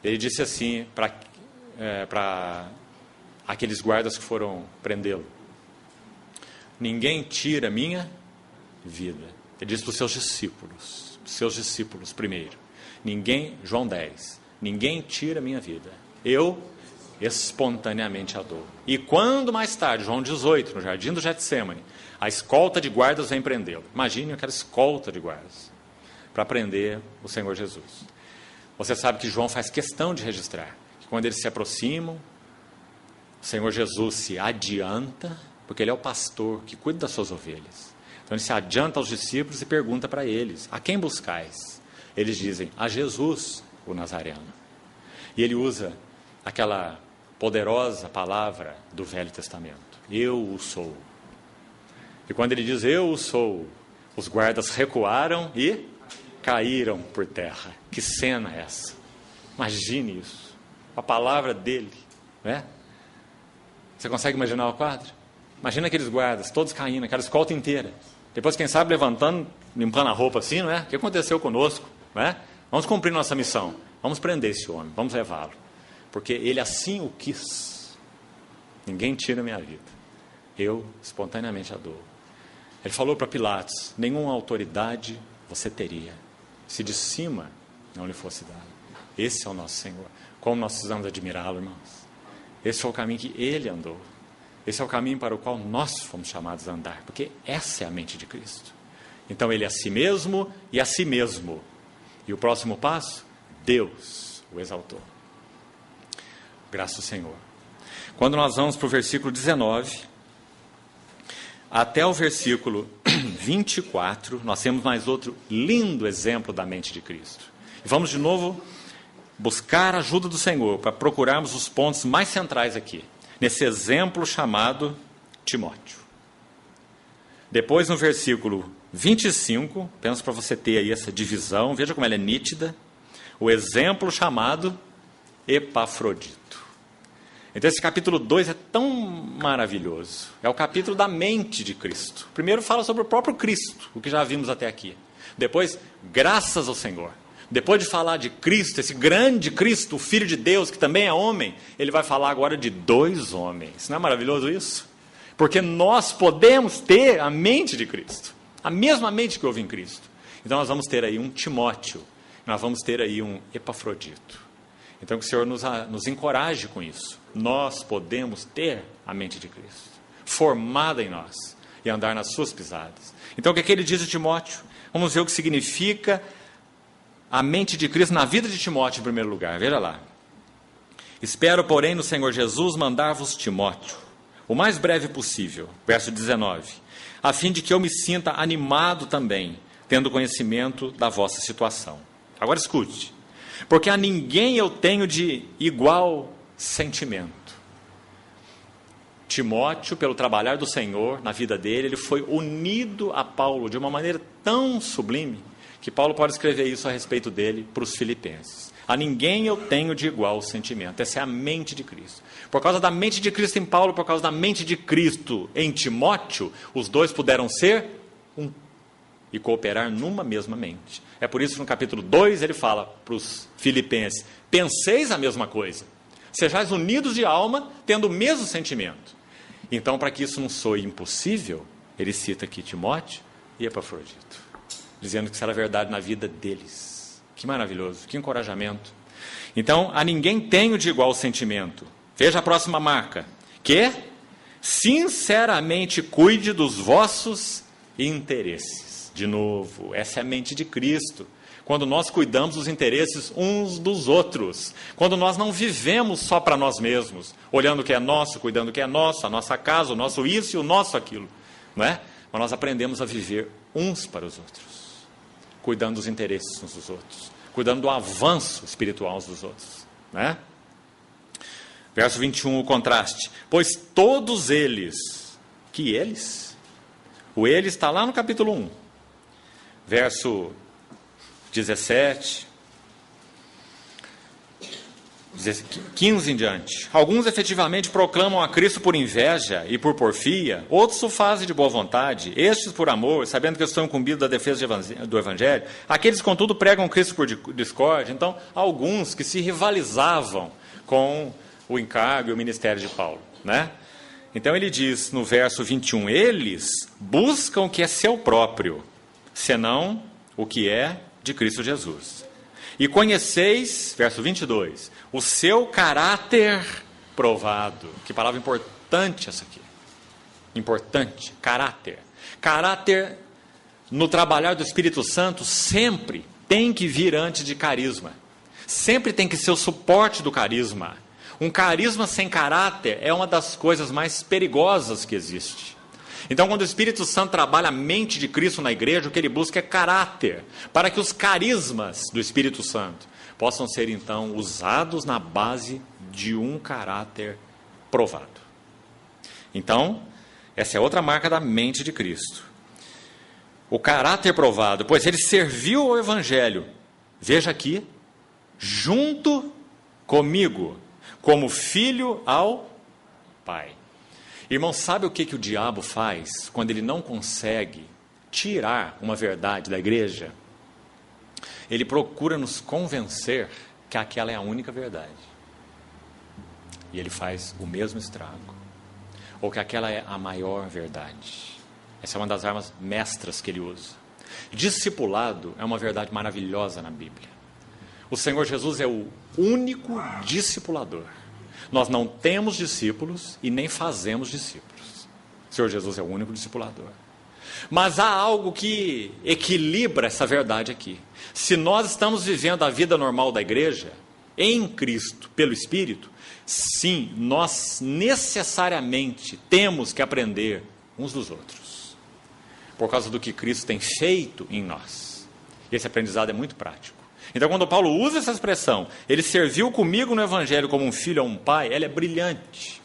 Ele disse assim para aqueles guardas que foram prendê-lo: ninguém tira minha vida. Ele disse para os seus discípulos primeiro: João 10, ninguém tira minha vida, eu espontaneamente a dou. E quando mais tarde, João 18, no jardim do Getsêmani, a escolta de guardas vem prendê-lo. Imagine aquela escolta de guardas para prender o Senhor Jesus. Você sabe que João faz questão de registrar que quando eles se aproximam, o Senhor Jesus se adianta, porque ele é o pastor que cuida das suas ovelhas. Então ele se adianta aos discípulos e pergunta para eles: a quem buscais? Eles dizem: a Jesus, o Nazareno. E ele usa aquela poderosa palavra do Velho Testamento: eu o sou. E quando ele diz eu o sou, os guardas recuaram e caíram por terra. Que cena é essa? Imagine isso. A palavra dele, né? Você consegue imaginar o quadro? Imagina aqueles guardas, todos caindo, aquela escolta inteira. Depois, quem sabe, levantando, limpando a roupa assim, não é? O que aconteceu conosco? Não é? Vamos cumprir nossa missão. Vamos prender esse homem, vamos levá-lo. Porque ele assim o quis. Ninguém tira a minha vida. Eu espontaneamente a dou. Ele falou para Pilatos: nenhuma autoridade você teria, se de cima não lhe fosse dado. Esse é o nosso Senhor. Como nós precisamos admirá-lo, irmãos. Esse foi o caminho que ele andou. Esse é o caminho para o qual nós fomos chamados a andar, porque essa é a mente de Cristo. Então ele é a si mesmo e a si mesmo. E o próximo passo? Deus o exaltou. Graças ao Senhor. Quando nós vamos para o versículo 19, até o versículo 24, nós temos mais outro lindo exemplo da mente de Cristo. E vamos de novo buscar a ajuda do Senhor para procurarmos os pontos mais centrais aqui, nesse exemplo chamado Timóteo. Depois, no versículo 25, penso para você ter aí essa divisão, veja como ela é nítida, o exemplo chamado Epafrodito. Então esse capítulo 2 é tão maravilhoso, é o capítulo da mente de Cristo. Primeiro fala sobre o próprio Cristo, o que já vimos até aqui. Depois, graças ao Senhor. Depois de falar de Cristo, esse grande Cristo, o Filho de Deus, que também é homem, ele vai falar agora de dois homens. Não é maravilhoso isso? Porque nós podemos ter a mente de Cristo, a mesma mente que houve em Cristo. Então nós vamos ter aí um Timóteo, nós vamos ter aí um Epafrodito. Então que o Senhor nos encoraje com isso. Nós podemos ter a mente de Cristo, formada em nós, e andar nas suas pisadas. Então o que é que ele diz a Timóteo? Vamos ver o que significa a mente de Cristo na vida de Timóteo em primeiro lugar. Veja lá. Espero, porém, no Senhor Jesus mandar-vos Timóteo, o mais breve possível, verso 19, a fim de que eu me sinta animado também, tendo conhecimento da vossa situação. Agora escute. Porque a ninguém eu tenho de igual sentimento. Timóteo, pelo trabalhar do Senhor na vida dele, ele foi unido a Paulo de uma maneira tão sublime, que Paulo pode escrever isso a respeito dele para os filipenses. A ninguém eu tenho de igual sentimento. Essa é a mente de Cristo. Por causa da mente de Cristo em Paulo, por causa da mente de Cristo em Timóteo, os dois puderam ser um e cooperar numa mesma mente. É por isso que no capítulo 2 ele fala para os filipenses: penseis a mesma coisa, sejais unidos de alma, tendo o mesmo sentimento. Então, para que isso não soe impossível, ele cita aqui Timóteo e Epafrodito, dizendo que isso era verdade na vida deles. Que maravilhoso, que encorajamento. Então, a ninguém tenho de igual sentimento. Veja a próxima marca, que sinceramente cuide dos vossos interesses. De novo, essa é a mente de Cristo. Quando nós cuidamos dos interesses uns dos outros. Quando nós não vivemos só para nós mesmos, olhando o que é nosso, cuidando do que é nosso, a nossa casa, o nosso isso e o nosso aquilo. Não é? Mas nós aprendemos a viver uns para os outros, cuidando dos interesses uns dos outros, cuidando do avanço espiritual uns dos outros. Não é? Verso 21, o contraste. Pois todos eles, que eles? O eles está lá no capítulo 1. Verso 17, 15 em diante. Alguns efetivamente proclamam a Cristo por inveja e por porfia, outros o fazem de boa vontade, estes por amor, sabendo que eu estou incumbido da defesa do Evangelho. Aqueles, contudo, pregam Cristo por discórdia. Então, alguns que se rivalizavam com o encargo e o ministério de Paulo, né? Então ele diz no verso 21, eles buscam o que é seu próprio, senão o que é de Cristo Jesus. E conheceis, verso 22, o seu caráter provado. Que palavra importante essa aqui. Importante, caráter. Caráter no trabalhar do Espírito Santo sempre tem que vir antes de carisma. Sempre tem que ser o suporte do carisma. Um carisma sem caráter é uma das coisas mais perigosas que existe. Então, quando o Espírito Santo trabalha a mente de Cristo na igreja, o que ele busca é caráter, para que os carismas do Espírito Santo possam ser, então, usados na base de um caráter provado. Então, essa é outra marca da mente de Cristo. O caráter provado, pois ele serviu ao Evangelho, veja aqui, junto comigo, como filho ao Pai. Irmão, sabe o que o diabo faz quando ele não consegue tirar uma verdade da igreja, ele procura nos convencer que aquela é a única verdade. E ele faz o mesmo estrago. Ou que aquela é a maior verdade. Essa é uma das armas mestras que ele usa. Discipulado é uma verdade maravilhosa na Bíblia. O Senhor Jesus é o único discipulador. Nós não temos discípulos e nem fazemos discípulos. O Senhor Jesus é o único discipulador. Mas há algo que equilibra essa verdade aqui. Se nós estamos vivendo a vida normal da igreja, em Cristo, pelo Espírito, sim, nós necessariamente temos que aprender uns dos outros. Por causa do que Cristo tem feito em nós. Esse aprendizado é muito prático. Então, quando Paulo usa essa expressão, ele serviu comigo no Evangelho como um filho a um pai, ela é brilhante.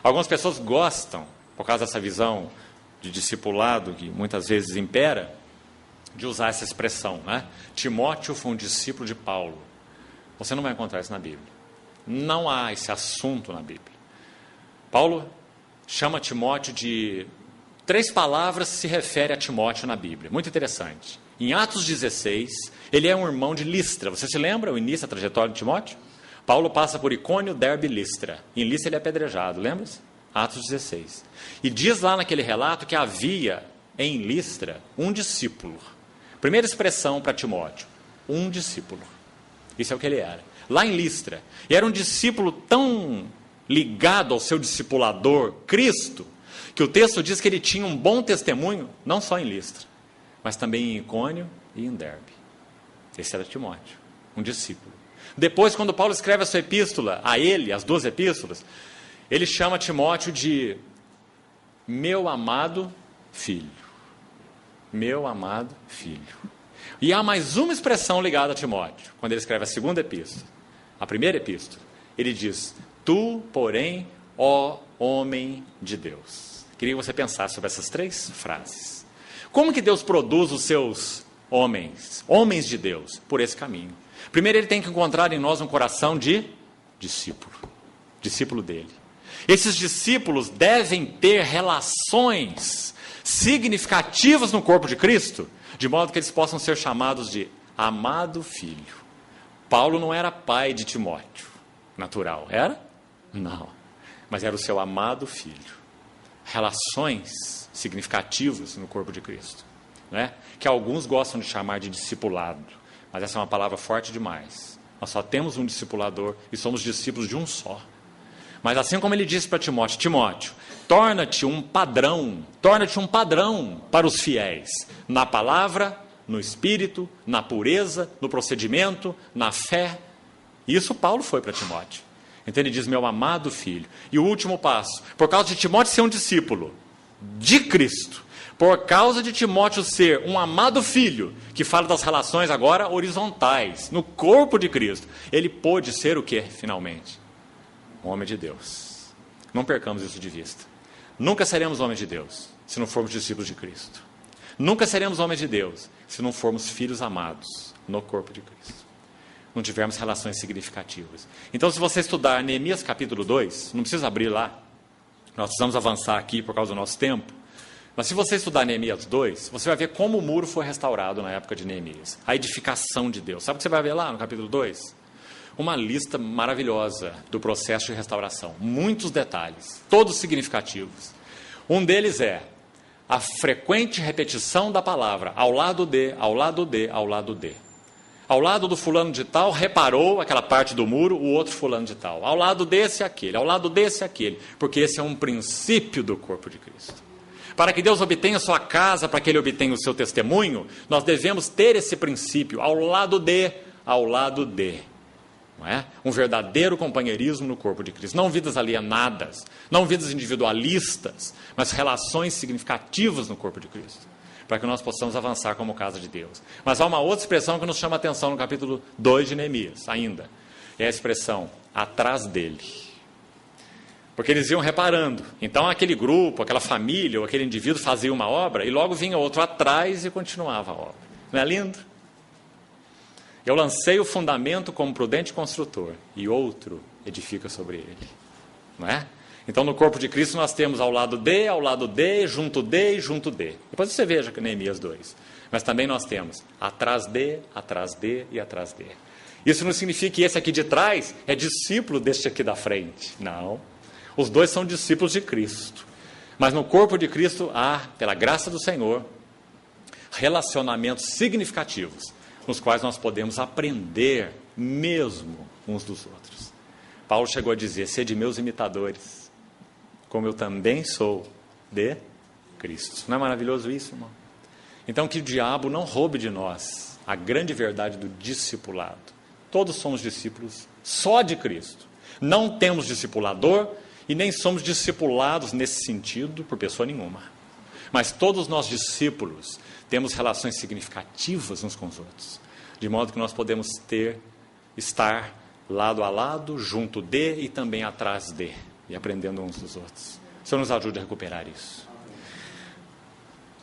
Algumas pessoas gostam, por causa dessa visão de discipulado que muitas vezes impera, de usar essa expressão, né? Timóteo foi um discípulo de Paulo. Você não vai encontrar isso na Bíblia. Não há esse assunto na Bíblia. Paulo chama Timóteo de 3 palavras que se refere a Timóteo na Bíblia. Muito interessante. Em Atos 16, ele é um irmão de Listra. Você se lembra o início da trajetória de Timóteo? Paulo passa por Icônio, Derbe e Listra. Em Listra ele é apedrejado, lembra-se? Atos 16. E diz lá naquele relato que havia em Listra um discípulo. Primeira expressão para Timóteo, um discípulo. Isso é o que ele era. Lá em Listra. E era um discípulo tão ligado ao seu discipulador, Cristo, que o texto diz que ele tinha um bom testemunho, não só em Listra, mas também em Icônio e em Derbe. Esse era Timóteo, um discípulo. Depois, quando Paulo escreve a sua epístola, a ele, as 2 epístolas, ele chama Timóteo de meu amado filho. Meu amado filho. E há mais uma expressão ligada a Timóteo, quando ele escreve a 2ª epístola. A 1ª epístola, ele diz, tu, porém, ó homem de Deus. Queria que você pensasse sobre essas 3 frases. Como que Deus produz os seus homens de Deus? Por esse caminho. Primeiro, ele tem que encontrar em nós um coração de discípulo dele. Esses discípulos devem ter relações significativas no corpo de Cristo, de modo que eles possam ser chamados de amado filho. Paulo não era pai de Timóteo, natural, era? Não, mas era o seu amado filho. Relações significativas no corpo de Cristo, né? Que alguns gostam de chamar de discipulado, mas essa é uma palavra forte demais. Nós só temos um discipulador e somos discípulos de um só. Mas assim como ele disse para Timóteo, Timóteo, torna-te um padrão para os fiéis, na palavra, no espírito, na pureza, no procedimento, na fé. Isso Paulo foi para Timóteo. Então ele diz, meu amado filho. E o último passo, por causa de Timóteo ser um discípulo de Cristo, por causa de Timóteo ser um amado filho, que fala das relações agora horizontais, no corpo de Cristo, ele pôde ser o que, finalmente? Um homem de Deus. Não percamos isso de vista. Nunca seremos homens de Deus se não formos discípulos de Cristo. Nunca seremos homens de Deus se não formos filhos amados no corpo de Cristo. Não tivermos relações significativas. Então, se você estudar Neemias capítulo 2, não precisa abrir lá, nós precisamos avançar aqui por causa do nosso tempo, mas se você estudar Neemias 2, você vai ver como o muro foi restaurado na época de Neemias. A edificação de Deus. Sabe o que você vai ver lá no capítulo 2? Uma lista maravilhosa do processo de restauração. Muitos detalhes, todos significativos. Um deles é a frequente repetição da palavra, ao lado de, ao lado de, ao lado de. Ao lado do fulano de tal, reparou aquela parte do muro, o outro fulano de tal. Ao lado desse, aquele. Ao lado desse, aquele. Porque esse é um princípio do corpo de Cristo. Para que Deus obtenha sua casa, para que Ele obtenha o seu testemunho, nós devemos ter esse princípio, ao lado de, ao lado de. Não é? Um verdadeiro companheirismo no corpo de Cristo. Não vidas alienadas, não vidas individualistas, mas relações significativas no corpo de Cristo. Para que nós possamos avançar como casa de Deus. Mas há uma outra expressão que nos chama a atenção no capítulo 2 de Neemias, ainda. É a expressão, atrás dele. Porque eles iam reparando. Então aquele grupo, aquela família, ou aquele indivíduo fazia uma obra, e logo vinha outro atrás e continuava a obra. Não é lindo? Eu lancei o fundamento como prudente construtor, e outro edifica sobre ele. Não é? Então, no corpo de Cristo, nós temos ao lado D, junto D e junto D. Depois você veja que Neemias 2. Mas também nós temos atrás D e atrás D. Isso não significa que esse aqui de trás é discípulo deste aqui da frente. Não. Os dois são discípulos de Cristo. Mas no corpo de Cristo há, pela graça do Senhor, relacionamentos significativos, nos quais nós podemos aprender mesmo uns dos outros. Paulo chegou a dizer: sede meus imitadores, como eu também sou de Cristo. Não é maravilhoso isso, irmão? Então que o diabo não roube de nós a grande verdade do discipulado. Todos somos discípulos só de Cristo. Não temos discipulador e nem somos discipulados nesse sentido por pessoa nenhuma. Mas todos nós discípulos temos relações significativas uns com os outros, de modo que nós podemos estar lado a lado, junto de e também atrás de, e aprendendo uns dos outros. O Senhor nos ajude a recuperar isso.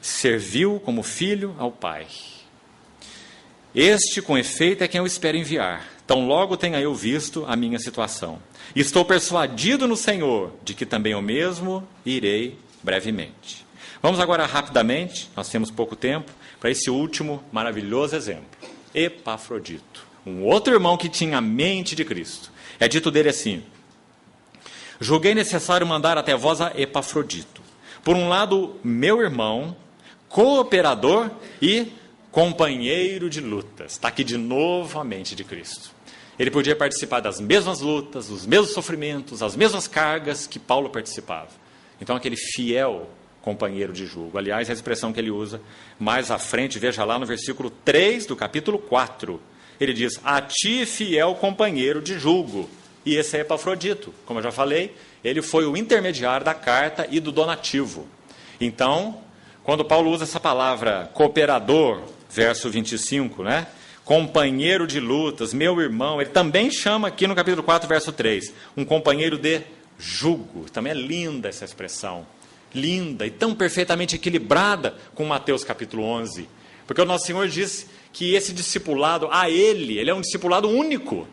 Serviu como filho ao Pai. Este, com efeito, é quem eu espero enviar. Tão logo tenha eu visto a minha situação. E estou persuadido no Senhor de que também eu mesmo irei brevemente. Vamos agora rapidamente, nós temos pouco tempo, para esse último maravilhoso exemplo. Epafrodito, um outro irmão que tinha a mente de Cristo. É dito dele assim: julguei necessário mandar até vós a Epafrodito. Por um lado, meu irmão, cooperador e companheiro de lutas. Está aqui de novo a mente de Cristo. Ele podia participar das mesmas lutas, dos mesmos sofrimentos, as mesmas cargas que Paulo participava. Então, aquele fiel companheiro de jugo. Aliás, a expressão que ele usa mais à frente, veja lá no versículo 3 do capítulo 4. Ele diz: a ti, fiel companheiro de jugo. E esse é Epafrodito. Como eu já falei, ele foi o intermediário da carta e do donativo. Então, quando Paulo usa essa palavra cooperador, verso 25, né? Companheiro de lutas, meu irmão, ele também chama aqui no capítulo 4, verso 3, um companheiro de jugo. Também é linda essa expressão. Linda e tão perfeitamente equilibrada com Mateus capítulo 11. Porque o nosso Senhor disse que esse discipulado, ele é um discipulado único.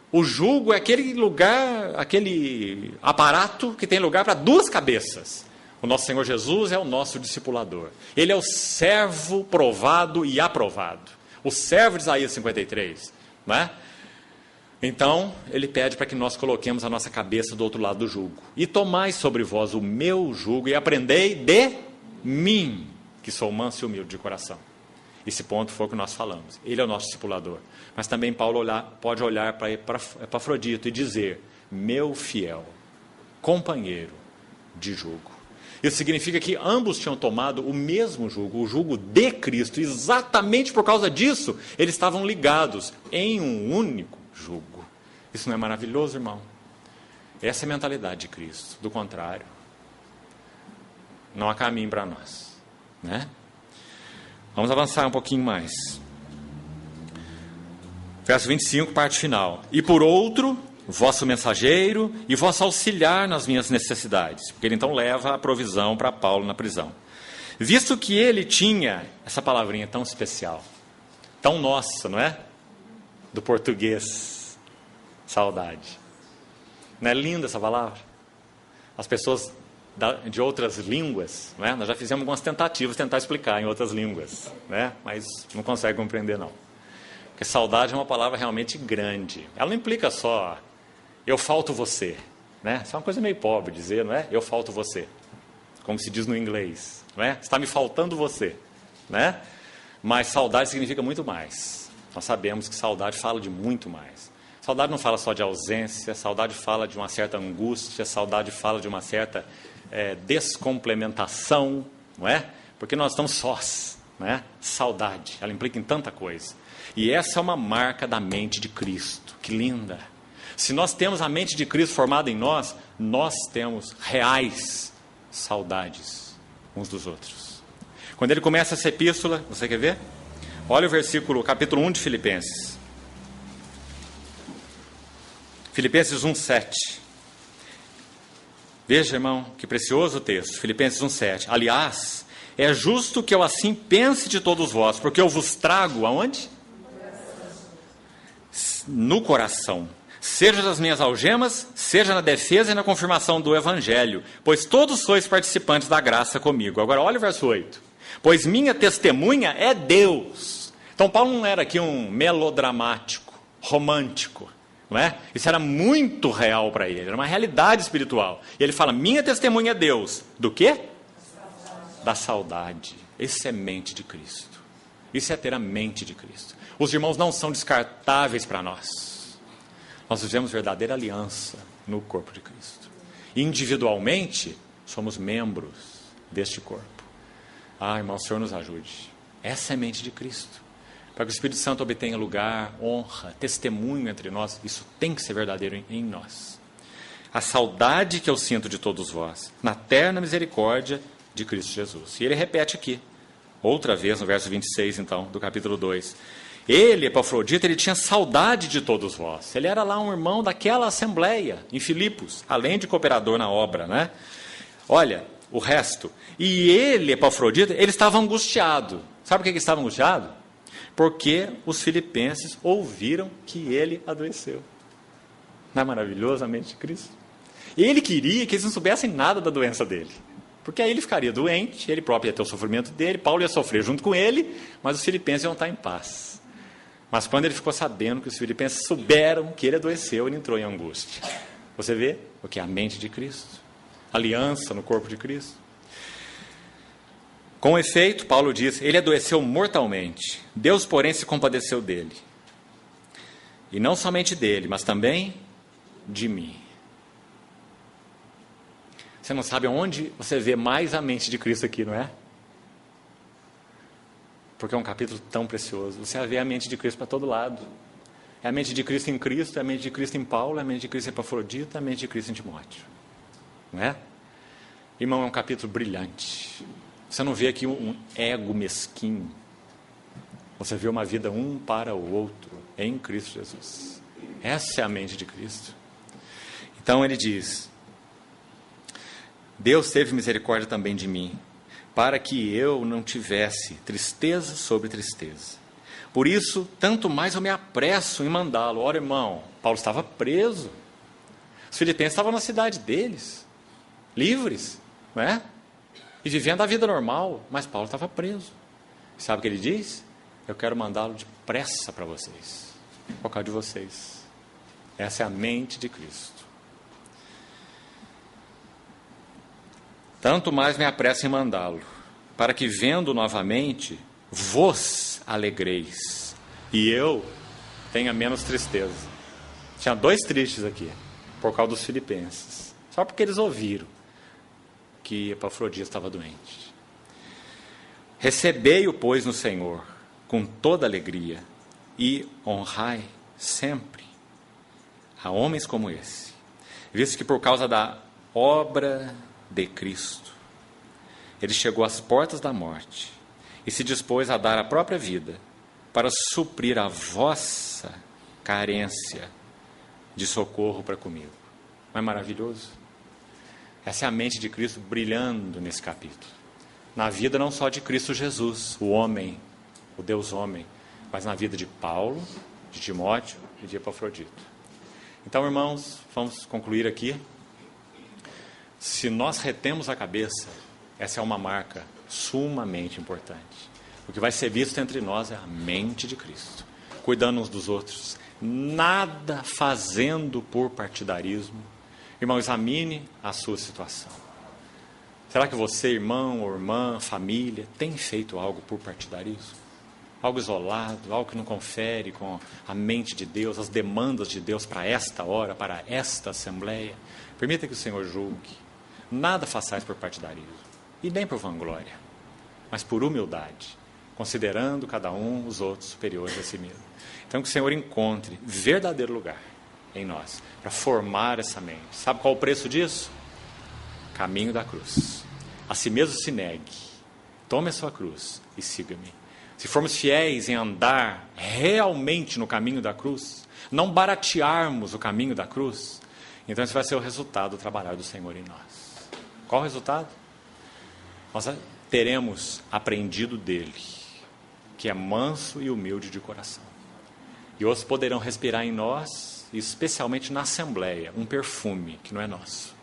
O jugo é aquele lugar, aquele aparato que tem lugar para duas cabeças. O nosso Senhor Jesus é o nosso discipulador. Ele é o servo provado e aprovado. O servo de Isaías 53. Não é? Então, ele pede para que nós coloquemos a nossa cabeça do outro lado do jugo. E tomai sobre vós o meu jugo e aprendei de mim, que sou manso e humilde de coração. Esse ponto foi o que nós falamos. Ele é o nosso discipulador. Mas também Paulo pode olhar para Epafrodito e dizer: meu fiel companheiro de jugo. Isso significa que ambos tinham tomado o mesmo jugo, o jugo de Cristo. Exatamente por causa disso, eles estavam ligados em um único jugo. Isso não é maravilhoso, irmão? Essa é a mentalidade de Cristo. Do contrário, não há caminho para nós, né? Vamos avançar um pouquinho mais. Verso 25, parte final. E por outro, vosso mensageiro e vosso auxiliar nas minhas necessidades. Porque ele então leva a provisão para Paulo na prisão. Visto que ele tinha essa palavrinha tão especial, tão nossa, não é? Do português, saudade. Não é linda essa palavra? As pessoas de outras línguas, não é? Nós já fizemos algumas tentativas de tentar explicar em outras línguas, né? Mas não consegue compreender, não. Porque saudade é uma palavra realmente grande. Ela não implica só eu falto você, né? Isso é uma coisa meio pobre dizer, não é? Eu falto você, como se diz no inglês, não é? Está me faltando você, né? Mas saudade significa muito mais. Nós sabemos que saudade fala de muito mais. Saudade não fala só de ausência, saudade fala de uma certa angústia, saudade fala de uma certa descomplementação, não é? Porque nós estamos sós, não é? Saudade, ela implica em tanta coisa. E essa é uma marca da mente de Cristo. Que linda! Se nós temos a mente de Cristo formada em nós, nós temos reais saudades uns dos outros. Quando ele começa essa epístola, você quer ver? Olha o versículo, capítulo 1 de Filipenses. Filipenses 1:7. Veja, irmão, que precioso o texto. Filipenses 1:7. Aliás, é justo que eu assim pense de todos vós, porque eu vos trago aonde? No coração, seja das minhas algemas, seja na defesa e na confirmação do Evangelho, pois todos sois participantes da graça comigo. Agora olha o verso 8. Pois minha testemunha é Deus. Então Paulo não era aqui um melodramático, romântico, não é? Isso era muito real para ele, era uma realidade espiritual. E ele fala, minha testemunha é Deus. Do quê? Da saudade. Isso é mente de Cristo. Isso é ter a mente de Cristo. Os irmãos não são descartáveis para nós. Nós vivemos verdadeira aliança no corpo de Cristo. Individualmente, somos membros deste corpo. Irmão, o Senhor nos ajude. Essa é a mente de Cristo. Para que o Espírito Santo obtenha lugar, honra, testemunho entre nós, isso tem que ser verdadeiro em nós. A saudade que eu sinto de todos vós, na terna misericórdia de Cristo Jesus. E ele repete aqui, outra vez no verso 26, então, do capítulo 2. Ele, Epafrodito, ele tinha saudade de todos vós. Ele era lá um irmão daquela assembleia, em Filipos, além de cooperador na obra, né? Olha, o resto. E ele, Epafrodito, ele estava angustiado. Sabe por que ele estava angustiado? Porque os filipenses ouviram que ele adoeceu. Não é maravilhoso a mente de Cristo? Ele queria que eles não soubessem nada da doença dele. Porque aí ele ficaria doente, ele próprio ia ter o sofrimento dele, Paulo ia sofrer junto com ele, mas os filipenses iam estar em paz. Mas quando ele ficou sabendo que os filipenses souberam que ele adoeceu, ele entrou em angústia. Você vê o que é a mente de Cristo? Aliança no corpo de Cristo. Com efeito, Paulo diz, ele adoeceu mortalmente. Deus, porém, se compadeceu dele. E não somente dele, mas também de mim. Você não sabe onde você vê mais a mente de Cristo aqui, não é? Porque é um capítulo tão precioso. Você vê a mente de Cristo para todo lado. É a mente de Cristo em Cristo, é a mente de Cristo em Paulo, é a mente de Cristo em Epafrodito, é a mente de Cristo em Timóteo. Não é? Irmão, é um capítulo brilhante. Você não vê aqui um ego mesquinho. Você vê uma vida um para o outro em Cristo Jesus. Essa é a mente de Cristo. Então ele diz, Deus teve misericórdia também de mim, para que eu não tivesse tristeza sobre tristeza. Por isso, tanto mais eu me apresso em mandá-lo. Ora, irmão, Paulo estava preso. Os filipenses estavam na cidade deles, livres, não é? E vivendo a vida normal, mas Paulo estava preso. Sabe o que ele diz? Eu quero mandá-lo depressa para vocês, por causa de vocês. Essa é a mente de Cristo. Tanto mais me apresso em mandá-lo, para que vendo novamente, vos alegreis, e eu tenha menos tristeza. Tinha dois tristes aqui, por causa dos filipenses. Só porque eles ouviram que Epafrodito estava doente. Recebei-o, pois, no Senhor, com toda alegria, e honrai sempre a homens como esse, visto que por causa da obra de Cristo, ele chegou às portas da morte e se dispôs a dar a própria vida para suprir a vossa carência de socorro para comigo. Não é maravilhoso? Essa é a mente de Cristo brilhando nesse capítulo. Na vida não só de Cristo Jesus, o homem, o Deus homem, mas na vida de Paulo, de Timóteo e de Epafrodito. Então, irmãos, vamos concluir aqui. Se nós retemos a cabeça, essa é uma marca sumamente importante. O que vai ser visto entre nós é a mente de Cristo, cuidando uns dos outros, nada fazendo por partidarismo. Irmão, examine a sua situação. Será que você, irmão ou irmã, família, tem feito algo por partidarismo? Algo isolado, algo que não confere com a mente de Deus, as demandas de Deus para esta hora, para esta assembleia? Permita que o Senhor julgue. Nada façais por partidarismo, e nem por vanglória, mas por humildade, considerando cada um os outros superiores a si mesmo. Então que o Senhor encontre verdadeiro lugar em nós, para formar essa mente. Sabe qual é o preço disso? Caminho da cruz. A si mesmo se negue, tome a sua cruz e siga-me. Se formos fiéis em andar realmente no caminho da cruz, não baratearmos o caminho da cruz, então esse vai ser o resultado do trabalhar do Senhor em nós. Qual o resultado? Nós teremos aprendido dele, que é manso e humilde de coração. E outros poderão respirar em nós e especialmente na Assembleia, um perfume que não é nosso.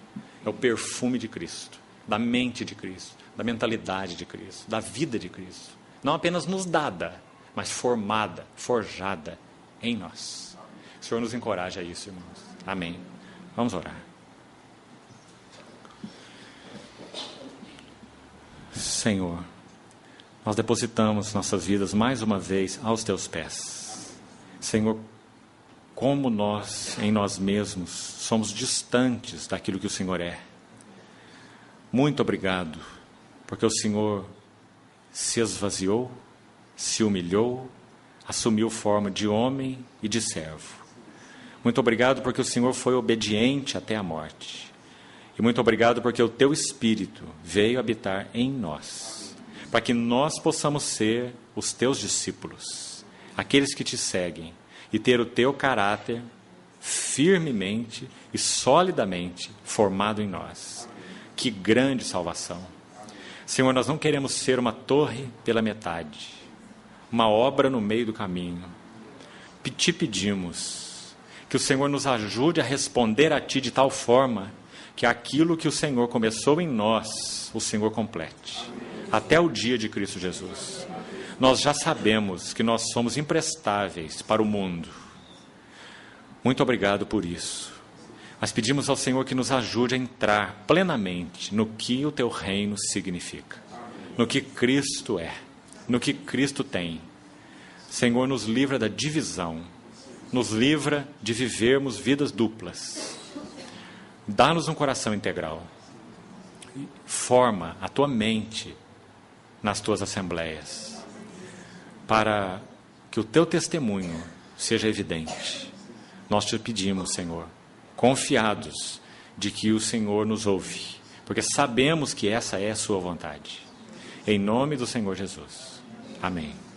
É o perfume de Cristo, da mente de Cristo, da mentalidade de Cristo, da vida de Cristo. Não apenas nos dada, mas formada, forjada em nós. O Senhor nos encoraja a isso, irmãos. Amém. Vamos orar. Senhor, nós depositamos nossas vidas mais uma vez aos Teus pés. Senhor, como nós, em nós mesmos, somos distantes daquilo que o Senhor é. Muito obrigado, porque o Senhor se esvaziou, se humilhou, assumiu forma de homem e de servo. Muito obrigado porque o Senhor foi obediente até a morte. E muito obrigado porque o Teu Espírito veio habitar em nós, para que nós possamos ser os Teus discípulos, aqueles que Te seguem, e ter o Teu caráter firmemente e solidamente formado em nós. Que grande salvação! Senhor, nós não queremos ser uma torre pela metade, uma obra no meio do caminho. Te pedimos que o Senhor nos ajude a responder a Ti de tal forma que aquilo que o Senhor começou em nós, o Senhor complete, até o dia de Cristo Jesus. Nós já sabemos que nós somos imprestáveis para o mundo. Muito obrigado por isso. Mas pedimos ao Senhor que nos ajude a entrar plenamente no que o Teu reino significa, no que Cristo é, no que Cristo tem. Senhor, nos livra da divisão, nos livra de vivermos vidas duplas. Dá-nos um coração integral. Forma a Tua mente nas Tuas assembleias, para que o Teu testemunho seja evidente. Nós Te pedimos, Senhor, confiados de que o Senhor nos ouve, porque sabemos que essa é a Sua vontade. Em nome do Senhor Jesus. Amém.